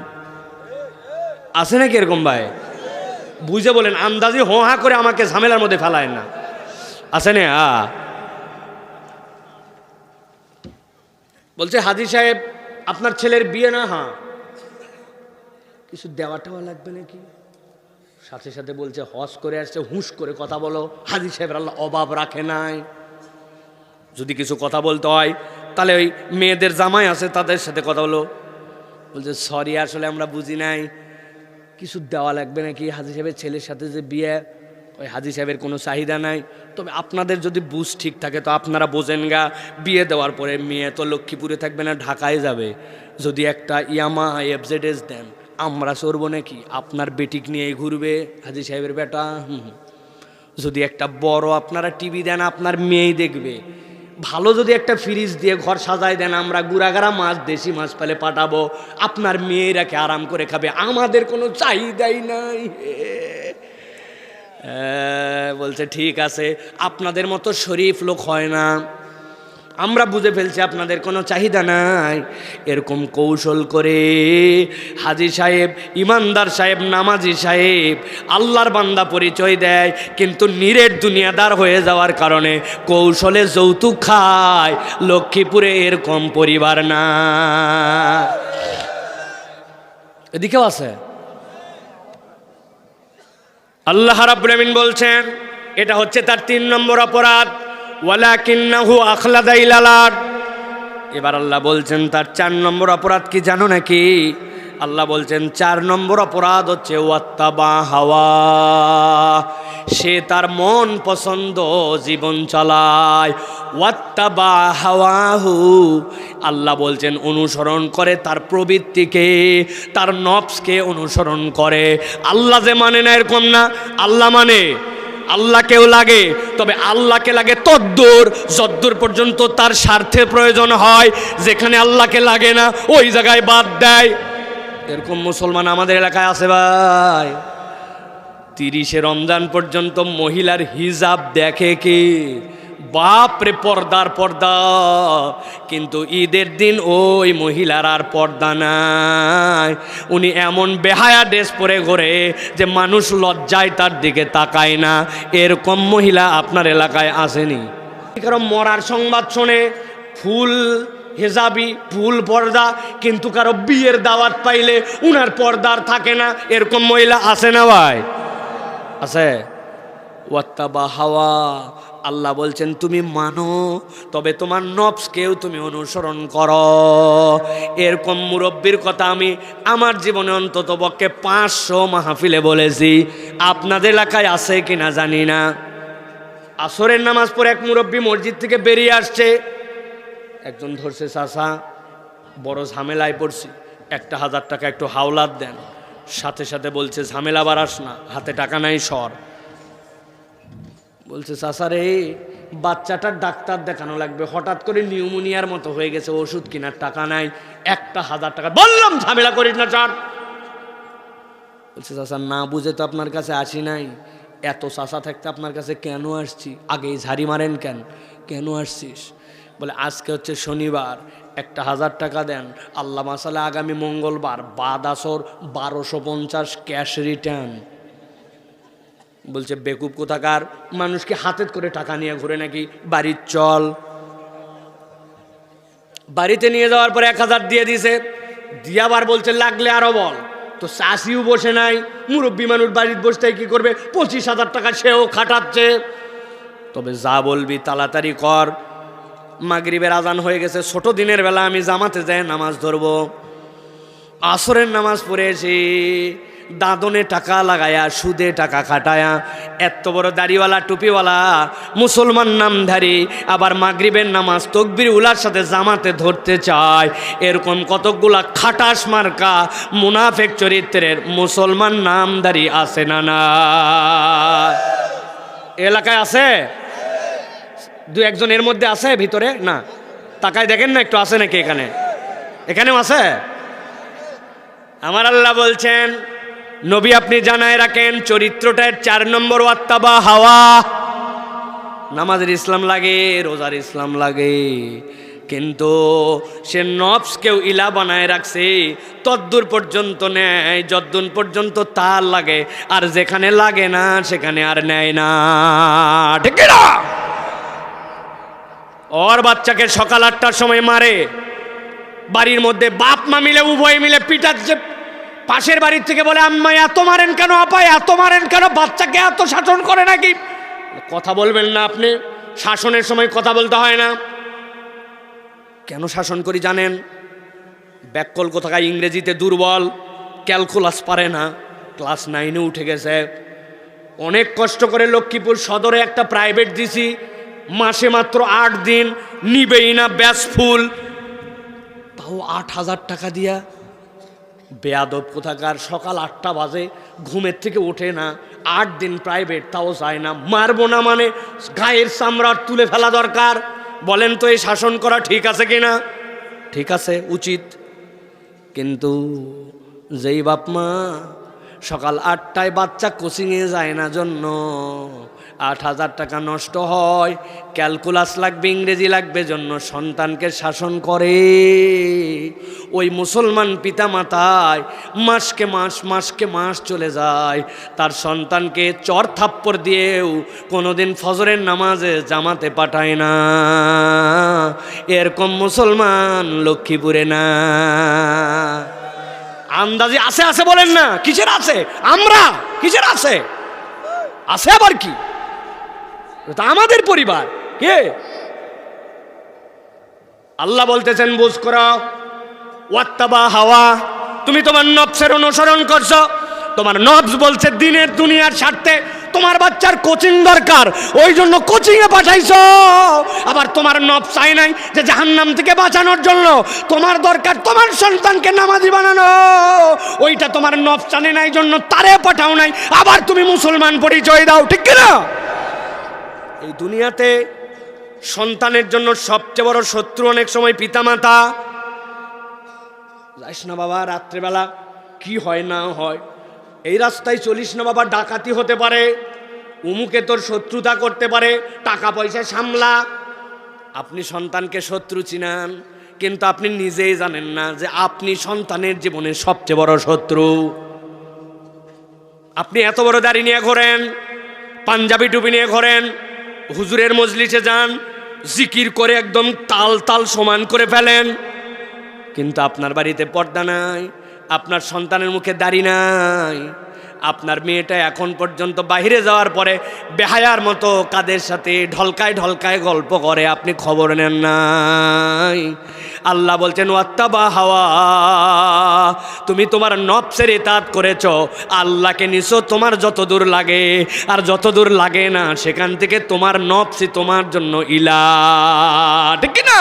আছে নাকি এরকম ভাই? বুঝে বলেন, আন্দাজি হো হা করে আমাকে ঝামেলার মধ্যে ফেলায় না। আছে না? বলছে হাজী সাহেব আপনার ছেলের বিয়ে না? হ্যাঁ। কিছু দেওয়া লাগবে নাকি? সাথে সাথে বলছে হজ করে আসছে, হুঁশ করে কথা বলো। হাজী সাহেবের আল্লাহ অভাব রাখে নাই। যদি কিছু কথা বলতে হয় তাহলে ওই মেয়েদের জামাই আছে তাদের সাথে কথা বলো। বলছে সরি আসলে আমরা বুঝি নাই, কিছু দেওয়া লাগবে নাকি? হাজী সাহেবের ছেলের সাথে যে বিয়ে, ওই হাজী সাহেবের কোনো চাহিদা নাই, তবে আপনাদের যদি বুঝ ঠিক থাকে তো আপনারা বোঝেন গা, বিয়ে দেওয়ার পরে মেয়ে তো লক্ষ্মীপুরে থাকবে না, ঢাকায় যাবে। যদি একটা ইয়ামা এফজেডএস দেন আমরা চড়বো নাকি? আপনার বেটিক নিয়েই ঘুরবে হাজী সাহেবের বেটা। যদি একটা বড় আপনারা টিভি দেন আপনার মেয়েই দেখবে। ভালো যদি একটা ফ্রিজ দিয়ে ঘর সাজায় দেন আমরা গুড়াগাড়া মাছ দেশি মাছ পেলে পাঠাবো, আপনার মেয়েরাকে আরাম করে খাবে, আমাদের কোনো চাহিদাই নাই। বলছে ঠিক আছে, আপনাদের মতো শরীফ লোক হয় না, আমরা বুঝে ফেলছি আপনাদের কোনো চাহিদা নাই। এরকম কৌশল করে হাজী সাহেব, ইমানদার সাহেব, নামাজি সাহেব, আল্লাহর বান্দা পরিচয় দেয়, কিন্তু নিরেট দুনিয়াদার হয়ে যাওয়ার কারণে কৌশলে যৌতুক খায়। লক্ষ্মীপুরে এরকম পরিবার না। এদিকেও আছে। আল্লাহ রাব্বুল আমিন বলছেন এটা হচ্ছে তার 3 নম্বর অপরাধ, ওয়ালাকিন্নাহু আখলাদা ইলালার। এবার আল্লাহ বলছেন তার 4 নম্বর অপরাধ কি জানো নাকি? আল্লাহ বলছেন 4 নম্বর অপরাধ হচ্ছে ওয়াত্তাবা হাওয়া, সে তার মন পছন্দ জীবন চালায়। ওয়াত্তাবা হাওয়াহু, আল্লাহ বলছেন অনুসরণ করে তার প্রবৃত্তিকে, তার নফসকে অনুসরণ করে। আল্লাহ যে মানে না এরকম না, আল্লাহ মানে, আল্লাহকেও লাগে, তবে আল্লাহকে লাগে তদ্দূর যদ্দূর পর্যন্ত তার স্বার্থের প্রয়োজন হয়। যেখানে আল্লাহকে লাগে না ওই জায়গায় বাদ দেয়। এরকম মুসলমান আমাদের এলাকায় আছে ভাই। 30শে রমজান পর্যন্ত মহিলার হিজাব দেখে কি? বাপরে পর্দার পর্দা, কিন্তু ঈদের দিন ওই মহিলার আর পর্দা নাই। উনি এমন বেহায়া ড্রেস পরে ঘোরে যে মানুষ লজ্জায় তার দিকে তাকায় না। এরকম মহিলা আপনার এলাকায় আসেনি? কারণ মরার সংবাদ শোনে ফুল হেজাবি, ফুল পর্দা, কিন্তু কারো বিয়ের দাওয়াত পাইলে উনার পর্দার থাকে না। এরকম মহিলা আছে না ভাই? আছে। ওয়াত্তাবা হাওয়া, আল্লাহ বলছেন তুমি মানো, তবে তোমার নফসকেও তুমি অনুসরণ করো। এরকম মুরব্বীর কথা আমি আমার জীবনে অন্তত পক্ষে 500 মাহফিলে বলেছি। আপনাদের এলাকায় আছে কিনা জানি না। আসরের নামাজ পড়ে এক মুরব্বী মসজিদ থেকে বেরিয়ে আসছে, একজন ধরছে চাচা বড় ঝামেলায় পড়ছি, 1000 টাকা একটু হাওলাত দেন। সাথে সাথে বলছে ঝামেলা বাড়াস না, হাতে টাকা নাই সর। বলছে চাচা রে বাচ্চাটার ডাক্তার দেখানো লাগবে, হঠাৎ করে নিউমোনিয়ার মতো হয়ে গেছে, ওষুধ কেনার টাকা নাই, 1000 টাকা। বললাম ঝামেলা করিস না, চার। বলছে চাচা না বুঝে তো আপনার কাছে আসি নাই, এত চাচা থাকতে আপনার কাছে কেন আসছি? আগেই ঝাড়ি মারেন কেন? কেন আসছিস? বলে আজকে হচ্ছে শনিবার, 1000 টাকা দেন, আল্লাহ মাসালে আগামী মঙ্গলবার বাদ আসর 1250 ক্যাশ রিটার্ন। বলছে বেকুব কোথাকার, মানুষকে হাতে করে টাকা নিয়ে ঘুরে নাকি? বাড়ির চল। বাড়িতে নিয়ে যাওয়ার পরে 1000 দিয়ে দিছে, দিয়ে আবার বলছে লাগলে আরো বল। তো চাষিও বসে নাই, মুরব্বী মানুষ বাড়িতে বসতে কি করবে? 25,000 টাকা সেও খাটাচ্ছে। তবে যা বলবি তাড়াতাড়ি কর, মাগরিবের আজান হয়ে গেছে, ছোট দিনের বেলা আমি জামাতে যাই নামাজ ধরবো। আসরের নামাজ পড়ে এসে দাদনে টাকা লাগায়া সুদে টাকা খাটায়া এত বড় দাড়িওয়ালা টুপিওয়ালা মুসলমান নামধারী আবার মাগরিবের নামাজ তকবির উলার সাথে জামাতে ধরতে চায়, এরকম কতকগুলা খাটাস মার্কা মুনাফেক চরিত্রের মুসলমান নামধারী আছে না? না এলাকায় আছে? দু একজন এর মধ্যে আছে ভিতরে? না, তাকায় দেখেন না একটু, আছে নাকি এখানে? এখানেও আছে। আমার আল্লাহ বলছেন, নবী আপনি জানায় রাখেন চরিত্রটার 4 নম্বর ওয়াত্তাবা হাওয়া। নামাজের ইসলাম লাগে, রোজার ইসলাম লাগে, কিন্তু সে নফসকেও ইলা বানায় রাখছে, তদ্দূর পর্যন্ত নেয় যদ্দূর পর্যন্ত তার লাগে, আর যেখানে লাগে না সেখানে আর নেয় না। ঠিক না? ওর বাচ্চাকে সকাল 8টার সময় মারে, বাড়ির মধ্যে বাপ মা মিলে উভয় মিলে পিটাচ্ছে, পাশের বাড়ির থেকে বলে আম্মা এত মারেন কেন, আপা এত মারেন কেন, বাচ্চাকে এত শাসন করে নাকি? কথা বলবেন না আপনি? শাসনের সময় কথা বলতে হয় না? কেন শাসন করি জানেন? ব্যাককল কোথাকার ইংরেজিতে দুর্বল, ক্যালকুলাস পারে না, ক্লাস 9-এ উঠে গেছে। অনেক কষ্ট করে লক্ষ্মীপুর সদরে একটা প্রাইভেট দিছি, মাসে মাত্র 8 দিন, নিবেই না ব্যাস ফুল, তাও 8,000 টাকা দিয়া। বেয়াদব কোথাকার, সকাল 8টা বাজে ঘুমের থেকে ওঠে না, 8 দিন প্রাইভেট, তাও যায় না। মারবো না মানে গায়ের চামড়া তুলে ফেলা দরকার। বলেন তো এই শাসন করা ঠিক আছে কিনা? ঠিক আছে, উচিত। কিন্তু যেই বাপ মা সকাল 8টায় বাচ্চা কোচিংয়ে যায় না জন্য 8,000 টাকা নষ্ট হয়, ক্যালকুলাস লাগবে, ইংরেজি লাগবে জন্য সন্তানকে শাসন করে, ওই মুসলমান পিতামাতায় মাসকে মাস চলে যায়, তার সন্তানকে চর থাপ্পড় দিয়েও কোনোদিন ফজরের নামাজে জামাতে পাঠায় না। এরকম মুসলমান লক্ষ্মীপুরে না। আন্দাজি আছে আছে বলেন না, কিসের আছে? আমরা কিসের আছে? আছে আবার কি? আমাদের পরিবার কে? আল্লাহ বলতেছেন বুঝ করো, ওয়াত্তাবা হাওয়া, তুমি তোমার নফসের অনুসরণ করছো। তোমার নফস বলছে দিনের দুনিয়ার স্বার্থে তোমার বাচ্চার কোচিং দরকার, ওই জন্য কোচিংয়ে পাঠাইছো। আবার তোমার নফস চাই নাই যে জাহান্নাম থেকে বাঁচানোর জন্য তোমার দরকার তোমার সন্তানকে নামাজি বানানো, ওইটা তোমার নফস চানে নাই জন্য তারে পাঠাও নাই, আবার তুমি মুসলমান পরিচয় দাও। ঠিক কিনা? এই দুনিয়াতে সন্তানের জন্য সবচেয়ে বড় শত্রু অনেক সময় পিতামাতা। যাইস না বাবা রাত্রেবেলা, কি হয় না হয়, এই রাস্তায় চলিস না বাবা, ডাকাতি হতে পারে, উমুকে তোর শত্রুতা করতে পারে, টাকা পয়সা সামলা। আপনি সন্তানকে শত্রু চিনান, কিন্তু আপনি নিজেই জানেন না যে আপনি সন্তানের জীবনে সবচেয়ে বড় শত্রু। আপনি এত বড় দাড়ি নিয়ে ঘোরেন, পাঞ্জাবি টুপি নিয়ে ঘোরেন, হুজুরের মজলিসে যান, জিকির করে একদম তাল তাল সমান করে ফেলেন, কিন্তু আপনার বাড়িতে পর্দা নাই, আপনার সন্তানের মুখে দাড়ি নাই, আপনার মেয়েটা এখন পর্যন্ত বাইরে যাওয়ার পরে বেহায়ার মতো কাদের সাথে ঢলকায় ঢলকায় গল্প করে, আপনি খবর নেন নাই। আল্লাহ বলছেন ওয়াত্তাবা হাওয়া, তুমি তোমার নফসের ইতাআত করেছো, আল্লাহকে নিছো তোমার যত দূর লাগে, আর যত দূর লাগে না সেখান থেকে তোমার নফসই তোমার জন্য ইলা। ঠিক না?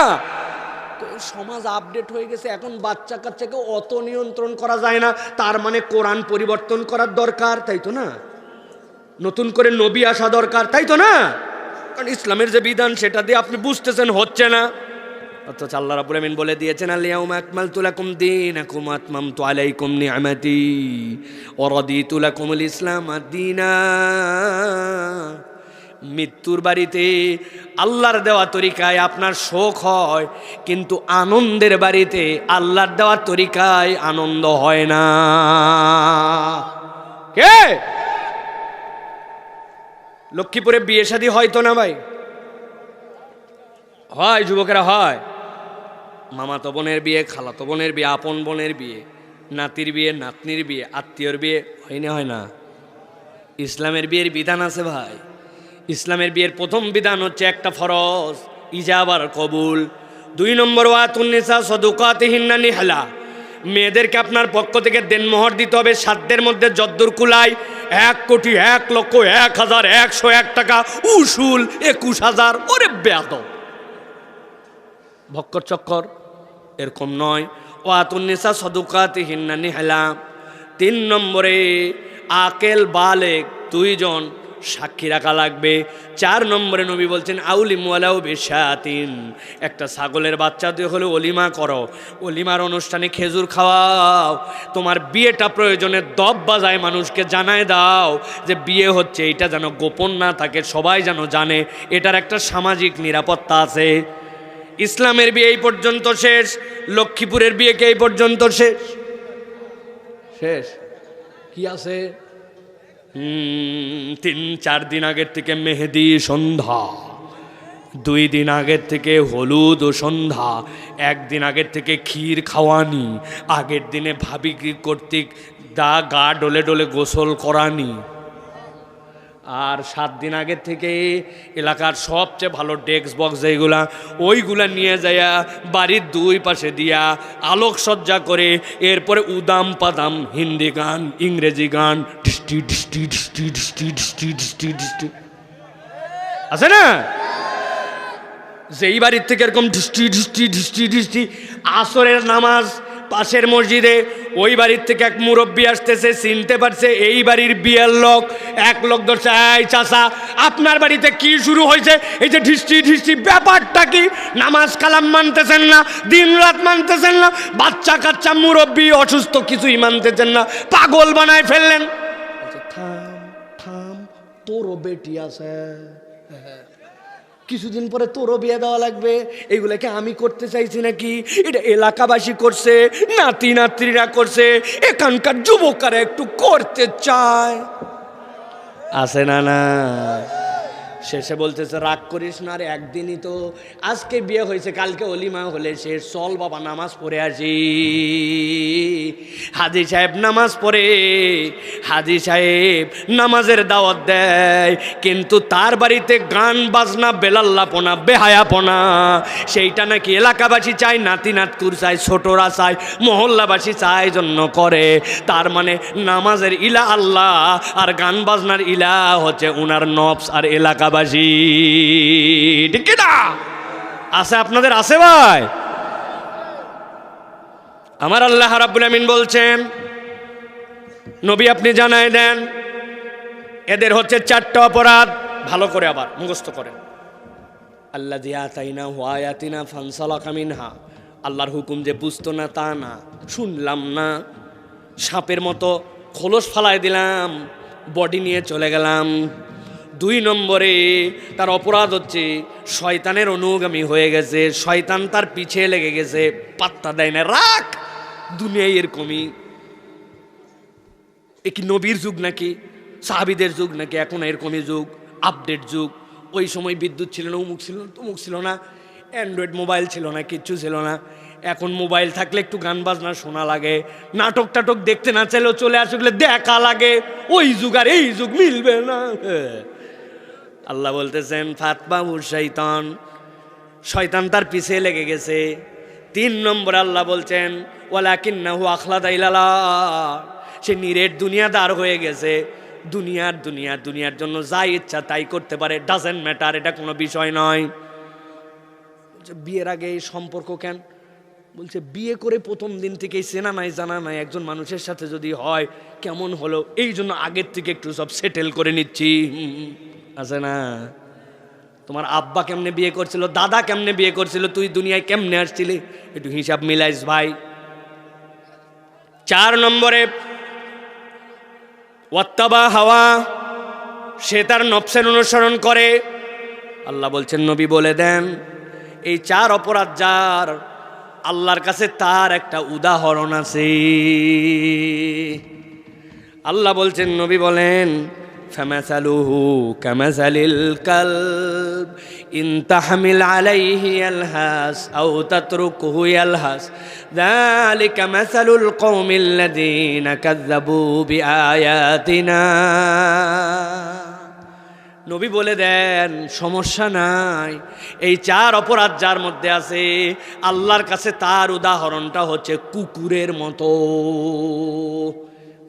সমাজ আপডেট হয়ে গেছে, এখন বাচ্চা কাচ্চাকে অত নিয়ন্ত্রণ করা যায় না, তার মানে কোরআন পরিবর্তন করার দরকার, তাই তো না? নতুন করে নবী আসা দরকার, তাই তো না? কারণ ইসলামের যে বিধান সেটা দিয়ে আপনি বুঝতেছেন হচ্ছে না। অথচ আল্লাহ রাব্বুল আমিন বলে দিয়েছেন আল-ইয়াউমা আকমালতু লাকুম দীনাকুম ওয়া আতমামতু আলাইকুম নি'মাতি ওয়া রাদিতু লাকুমুল ইসলাম দীনা। মৃত্যুর বাড়িতে আল্লাহর দেওয়া তরিকায় আপনার শোক হয়, কিন্তু আনন্দের বাড়িতে আল্লাহর দেওয়া তরিকায় আনন্দ হয় না। কে? লক্ষ্মীপুরে বিয়ে শাদী হয়তো না ভাই? হয়, যুবকেরা হয়। মামাতো বোনের বিয়ে, খালাতো বোনের বিয়ে, আপন বোনের বিয়ে, নাতির বিয়ে, নাতনির বিয়ে, আত্মীয়র বিয়ে হয় না? হয় না? ইসলামের বিয়ের বিধান আছে ভাই। ইসলামের বিয়ের প্রথম বিধান হচ্ছে একটা ফরজ, ইজাব আর কবুল। 2 নম্বর ওয়াতুন নিসা সাদুকাতিহিন্না নিহলা, মেয়েদেরকে আপনার পক্ষ থেকে দেনমোহর দিতে হবে সাধ্যের মধ্যে যদ্দূর কুলায় 1,01,01,101 টাকা, উসুল 21,000। ওরে বেয়াদব, ভক্কর চক্কর এরকম নয়। ওয়াতুন্নিসা সদুকাতিহিন্না নিহলা। 3 নম্বরে আকেল বালেগ 2 জন সাক্ষী রাখা লাগবে। 4 নম্বরে নবী বলছেন আউলিমওয়ালাও বেশাতিন, একটা ছাগলের বাচ্চা দিয়ে হলে অলিমা করো, অলিমার অনুষ্ঠানে খেজুর খাওয়াও। তোমার বিয়েটা প্রয়োজনে দব বাজায় মানুষকে জানায় দাও যে বিয়ে হচ্ছে, এটা যেন গোপন না থাকে, সবাই যেন জানে। এটার একটা সামাজিক নিরাপত্তা আছে। ইসলামের বিয়ে এই পর্যন্ত শেষ, লক্ষ্মীপুরের বিয়ে কে এই পর্যন্ত শেষ? শেষ কি আছে? 3-4 দিন আগের থেকে মেহেদি সন্ধ্যা, 2 দিন আগের থেকে হলুদ ও সন্ধ্যা, 1 দিন আগের থেকে ক্ষীর খাওয়ানি, আগের দিনে ভাবি কর্তৃক গা ডলে ডলে গোসল করানি, আর 7 দিন আগের থেকে এলাকার সবচেয়ে ভালো ডেস্ক বক্স যেগুলা ওইগুলা নিয়ে যাইয়া বাড়ির 2 পাশে দিয়া আলোকসজ্জা করে, এরপরে উদাম পাদাম হিন্দি গান, ইংরেজি গান, আছে না? যেই বাড়ির থেকে এরকম আসরের নামাজ পাশের মসজিদে, ওই বাড়ির থেকে এক মুরব্বী আসতেছে, চিনতে পারছে এই বাড়ির বিয়ের লোক। এক লোক ধরছে, এই চাচা আপনার বাড়িতে কি শুরু হয়েছে? এই যে ঢিস্টি ঢিস্টি, ব্যাপারটা কি? নামাজ কালাম মানতেছেন না, দিন রাত মানতেছেন না, বাচ্চা কাচ্চা মুরব্বী অসুস্থ কিছুই মানতেছেন না, পাগল বানায় ফেললেন। থাম থাম, তোরও বেটি আছে, কিছুদিন পরে তোরও বিয়ে দেওয়া লাগবে। এগুলোকে আমি করতে চাইছি নাকি? এটা এলাকাবাসী করছে, নাতি নাতনিরা করছে, এখানকার যুবকরা একটু করতে চায়, আছে না? না, শেষে বলতেছে রাগ করিস না, আর একদিনই তো, আজকে বিয়ে হয়েছে, কালকে অলিমা হলে শেষ, চল বাবা নামাজ পড়ে আসি। হাজি সাহেব নামাজ পড়ে, হাজি সাহেব নামাজের দাওয়াত দেয়, কিন্তু তার বাড়িতে গান বাজনা, বেলাল্লাপনা, বেহায়াপনা, সেইটা নাকি এলাকাবাসী চায়, নাতি নাতকুর চায়, ছোটরা চায়, মহল্লাবাসী চায়, জন্য করে। তার মানে নামাজের ইলা আল্লাহ, আর গান বাজনার ইলা হচ্ছে উনার নফস আর এলাকা। ঠিক না? আছে আপনাদের? আছে ভাই? আমার আল্লাহ রাব্বুল আমিন বলছেন, নবী আপনি জানায় দেন এদের হচ্ছে 4টা অপরাধ। ভালো করে আবার মুখস্থ করেন। আল্লাযী আতাইনাহু আয়াতিনা ফানসালাকা মিনহা, আল্লাহর হুকুম যে বুঝতো না তা না, শুনলাম না, সাপের মতো খোলস ফালাই দিলাম, বডি নিয়ে চলে গেলাম। 2 নম্বরে তার অপরাধ হচ্ছে শয়তানের অনুগামী হয়ে গেছে, শয়তান তার পিছে লেগে গেছে, পাত্তা দেয় না, রাখ, দুনিয়ায় এরকমই। এ কি নবীর যুগ নাকি, সাহাবীদের যুগ নাকি? এখন এরকমই যুগ, আপডেট যুগ। ওই সময় বিদ্যুৎ ছিল না, অমুক ছিল না, তমুক ছিল না, অ্যান্ড্রয়েড মোবাইল ছিল না, কিচ্ছু ছিল না। এখন মোবাইল থাকলে একটু গান বাজনা শোনা লাগে, নাটক টাটক দেখতে না চাইলেও চলে আসলে দেখা লাগে। ওই যুগ আর এই যুগ মিলবে না। আল্লাহ বলতেছেন ফাতবাহু শয়তান, শয়তান তার পিছে লেগে গেছে। 3 নম্বর আল্লাহ বলছেন ওয়ালাকিন্নাহু আখলাদা ইলাল্লাহ, সে নিরেট দুনিয়াদার হয়ে গেছে। দুনিয়ার জন্য যা ইচ্ছা তাই করতে পারে, ডাজেন্ট ম্যাটার, এটা কোনো বিষয় নয়। বিয়ের আগে এই সম্পর্ক কেন? বলছে বিয়ে করে প্রথম দিন থেকেই চেনা নাই জানা নাই একজন মানুষের সাথে যদি হয় কেমন হলো, এই জন্য আগের থেকে একটু সব সেটেল করে নিচ্ছি, আছে না? তোমার আব্বা কেমনে বিয়ে করছিল, দাদা কেমনে বিয়ে করছিল, তুই দুনিয়ায় কেমনে আসছিলি, একটু হিসাব মিলাইস ভাই। 4 নম্বরে ওয়াত্তাবা হাওয়া, সে তার নফসের অনুসরণ করে। আল্লাহ বলছেন নবী বলে দেন এই 4 অপরাধ যার, আল্লাহর কাছে তার একটা উদাহরণ আছে। আল্লাহ বলছেন, নবী বলেন ফামাসালুহু কামাসালিল কালব ইন তাহমিল আলাইহি ইয়ালহাস আও তাতরুকুহু ইয়ালহাস যালিকা মাসালুল কওমিল্লাযীনা কাযযাবু বিআয়াতিনা। নবী বলে দেন সমস্যা নাই, এই 4 অপরাধ যার মধ্যে আছে আল্লাহর কাছে তার উদাহরণটা হচ্ছে কুকুরের মতো।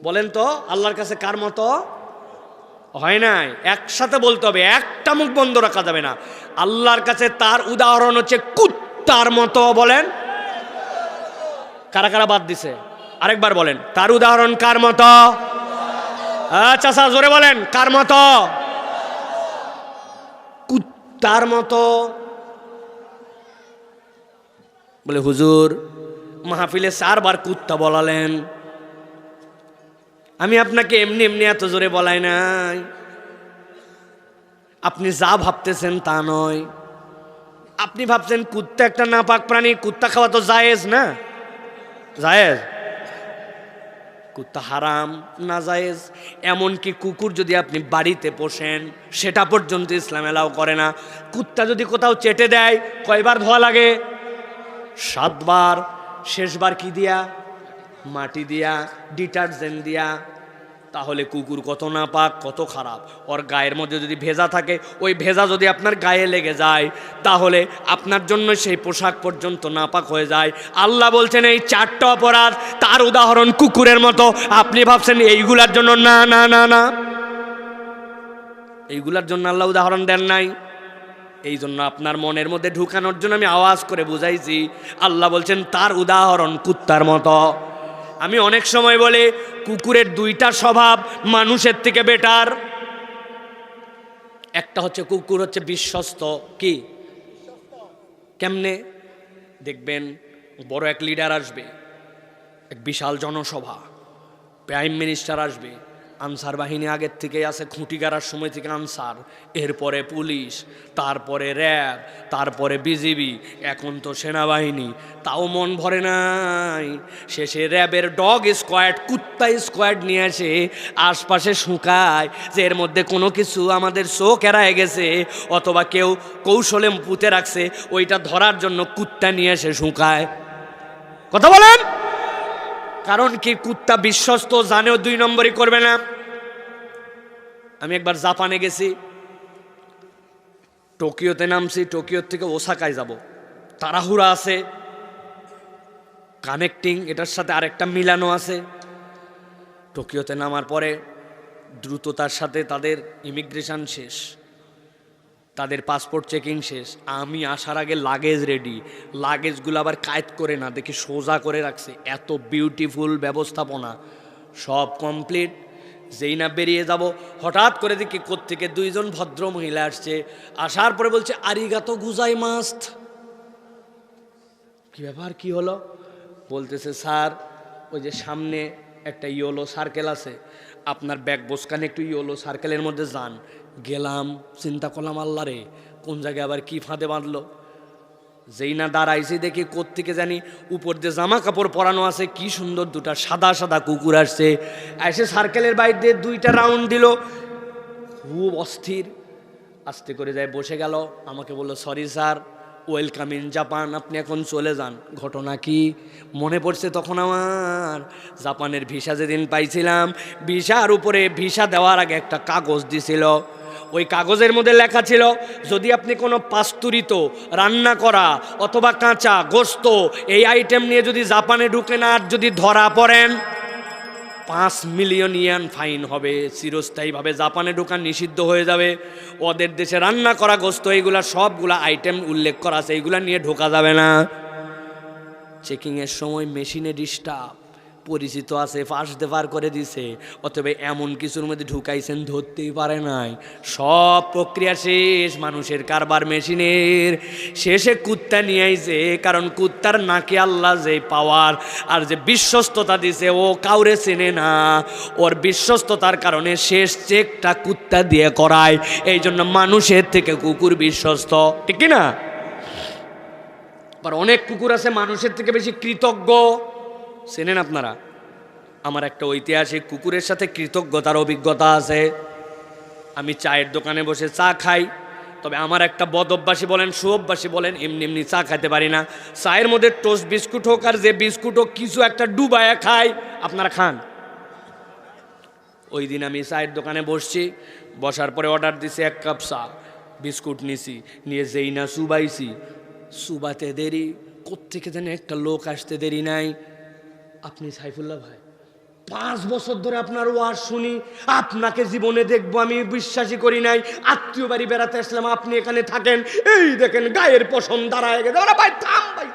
বলেন তো আল্লাহর কাছে কার মতো? হয় নাই, একসাথে বলতে হবে, একটা মুখ বন্ধ রাখা যাবে না। আল্লাহর কাছে তার উদাহরণ হচ্ছে কুত্তার মতো। বলেন কারা কারা বাদ দিছে? আরেকবার বলেন, তার উদাহরণ কার মতো? আচ্ছা আচ্ছা জোরে বলেন, কার মতো? কুত্তার মতো। বলে হুজুর মাহফিলে 4 বার কুত্তা বলালেন, আমি আপনাকে এমনি এমনি এত জোরে বলাই নাই, আপনি যা ভাবতেছেন তা নয়। আপনি ভাবছেন কুত্তা একটা নাপাক প্রাণী, কুত্তা খাওয়া তো জায়েজ না? জায়েজ? কুত্তা হারাম না জায়েজ? এমনকি কুকুর যদি আপনি বাড়িতে পোষেন সেটা পর্যন্ত ইসলাম এলাও করে না। কুত্তা যদি কোথাও চেটে দেয় কয়বার ধোয়া লাগে? 7 বার। শেষবার কি দিয়া? মাটি দিয়া, ডিটারজেন্ট দিয়া। তাহলে কুকুর কত নাপাক, কত খারাপ। ওর গায়ের মধ্যে যদি ভেজা থাকে, ওই ভেজা যদি আপনার গায়ে লেগে যায় তাহলে আপনার জন্য সেই পোশাক পর্যন্ত নাপাক হয়ে যায়। আল্লাহ বলছেন এই 4টা অপরাধ তার উদাহরণ কুকুরের মতো। আপনি ভাবছেন এইগুলার জন্য? না না না না, এইগুলার জন্য আল্লাহ উদাহরণ দেন নাই। এই জন্য আপনার মনের মধ্যে ঢুকানোর জন্য আমি আওয়াজ করে বুঝাইছি, আল্লাহ বলছেন তার উদাহরণ কুত্তার মতো। আমি অনেক সময় বলি কুকুরের 2টা স্বভাব মানুষের থেকে বেটার। একটা হচ্ছে কুকুর হচ্ছে বিশ্বস্ত। কি কেমনে? দেখবেন বড় এক লিডার আসবে, এক বিশাল জনসভা, প্রাইম মিনিস্টার আসবে, আনসার বাহিনী আগের থেকেই আছে, খুঁটি গাড়ার সময় থেকে আনসার, এরপরে পুলিশ, তারপরে র্যাব, তারপরে বিজিবি, এখন তো সেনাবাহিনী। তাও মন ভরে নাই, শেষে র্যাবের ডগ স্কোয়াড, কুত্তা স্কোয়াড নিয়ে আসে, আশপাশে শুকায় যে এর মধ্যে কোনো কিছু আমাদের চোখ এড়ায় গেছে অথবা কেউ কৌশলে পুঁতে রাখছে, ওইটা ধরার জন্য কুত্তা নিয়ে এসে শুকায়। কথা বলেন। কারণ কি? কুত্তা বিশ্বস্ত, জানেও 2 নম্বরই করবে না। আমি একবার জাপানে গেছি, টোকিওতে নামছি, টোকিও থেকে ওসাকায় যাব, তাড়াহুড়া আছে, কানেক্টিং এটার সাথে আরেকটা মিলানো আছে। টোকিওতে নামার পরে দ্রুততার সাথে তাদের ইমিগ্রেশন শেষ, তাদের পাসপোর্ট চেকিং শেষ। আমি আসার আগে লাগেজ রেডি, লাগেজগুলো আবার কায়েদ করে না, দেখি সোজা করে রাখছে। এত বিউটিফুল ব্যবস্থাপনা, সব কমপ্লিট। যেই না বেরিয়ে যাব, হঠাৎ করে দেখি কোত্থেকে 2 জন ভদ্র মহিলা আসছে। আসার পরে বলছে আরিগাতো গুজাই মাস্ত। কি ব্যাপার, কি হলো? বলতেছে স্যার ওই যে সামনে একটা ইয়েলো সার্কেল আছে, আপনার ব্যাগ বোসকানে একটু ইয়েলো সার্কেলের মধ্যে যান। গেলাম, চিন্তা করলাম আল্লাহ রে কোন জায়গায় আবার কি ফাঁদে বাঁধলো। যেই না দাঁড়াইছি দেখি কোত্থেকে জানি উপর দিয়ে জামা কাপড় পরানো আছে, কি সুন্দর 2টা সাদা সাদা কুকুর আসছে, এসে সার্কেলের বাইরে দিয়ে 2টা রাউন্ড দিল। খুব অস্থির, আস্তে করে যায় বসে গেল। আমাকে বললো sorry sir, welcome in Japan, আপনি এখন চলে যান। ঘটনা কি মনে পড়ছে তখন আমার, জাপানের ভিসা যেদিন পাইছিলাম, ভিসার উপরে ভিসা দেওয়ার আগে একটা কাগজ দিছিল। ওই কাগজের মধ্যে লেখা ছিল যদি আপনি কোনো পাস্তুরিত রান্না করা অথবা কাঁচা গোস্ত এই আইটেম নিয়ে যদি জাপানে ঢুকেন আর যদি ধরা পড়েন 5 মিলিয়ন ইয়েন ফাইন হবে, চিরস্থায়ীভাবে জাপানে ঢোকা নিষিদ্ধ হয়ে যাবে। ওদের দেশে রান্না করা গোস্ত এইগুলা সবগুলা আইটেম উল্লেখ করা আছে, এইগুলা নিয়ে ঢোকা যাবে না। চেকিংয়ের সময় মেশিনে ডিস্টার্ব, পরিচিত আছে, ফাঁস দেবার করে দিছে, অতএব এমন কিছুর মধ্যে ঢুকাইছেন ধরতেই পারে নাই। সব প্রক্রিয়া শেষ, মানুষের কারবার মেশিনের। শেষে কুত্তা নিয়ে আইছে, কারণ কুত্তার নাকে আল্লাহ যে পাওয়ার আর যে বিশ্বস্ততা দিছে ও কাউরে চেনে না। ওর বিশ্বস্ততার কারণে শেষ চেকটা কুত্তা দিয়ে করায়, এই জন্য মানুষের থেকে কুকুর বিশ্বস্ত, ঠিক কিনা? আবার অনেক কুকুর আছে মানুষের থেকে বেশি কৃতজ্ঞ, চেনেন আপনারা? আমার একটা ঐতিহাসিক কুকুরের সাথে কৃতজ্ঞতার অভিজ্ঞতা আছে। আমি চায়ের দোকানে বসে চা খাই, তবে আমার একটা বদ অভ্যাসী বলেন সুঅভ্যাসী বলেন, এমনি এমনি চা খাইতে পারি না। চায়ের মধ্যে টোস্ট বিস্কুট হোক আর যে বিস্কুট হোক কিছু একটা ডুবায়া খাই। আপনারা খান? ওই দিন আমি চায়ের দোকানে বসছি, বসার পরে অর্ডার দিছে 1 কাপ চা, বিস্কুট নিছি, নিয়ে যেই না চুবাইছি, চুবাতে দেরি, কোত্থেকে যেন একটা লোক আসতে দেরি নাই। আপনি সাইফুল্লাহ ভাই, 5 বছর ধরে আপনার ওয়াজ শুনি, আপনাকে জীবনে দেখবো আমি বিশ্বাসই করি নাই। আত্মীয় বাড়ি বেড়াতে আসলাম, আপনি এখানে থাকেন, এই দেখেন গায়ের পশম দাঁড়ায় গেছে। ভাই থাম ভাই,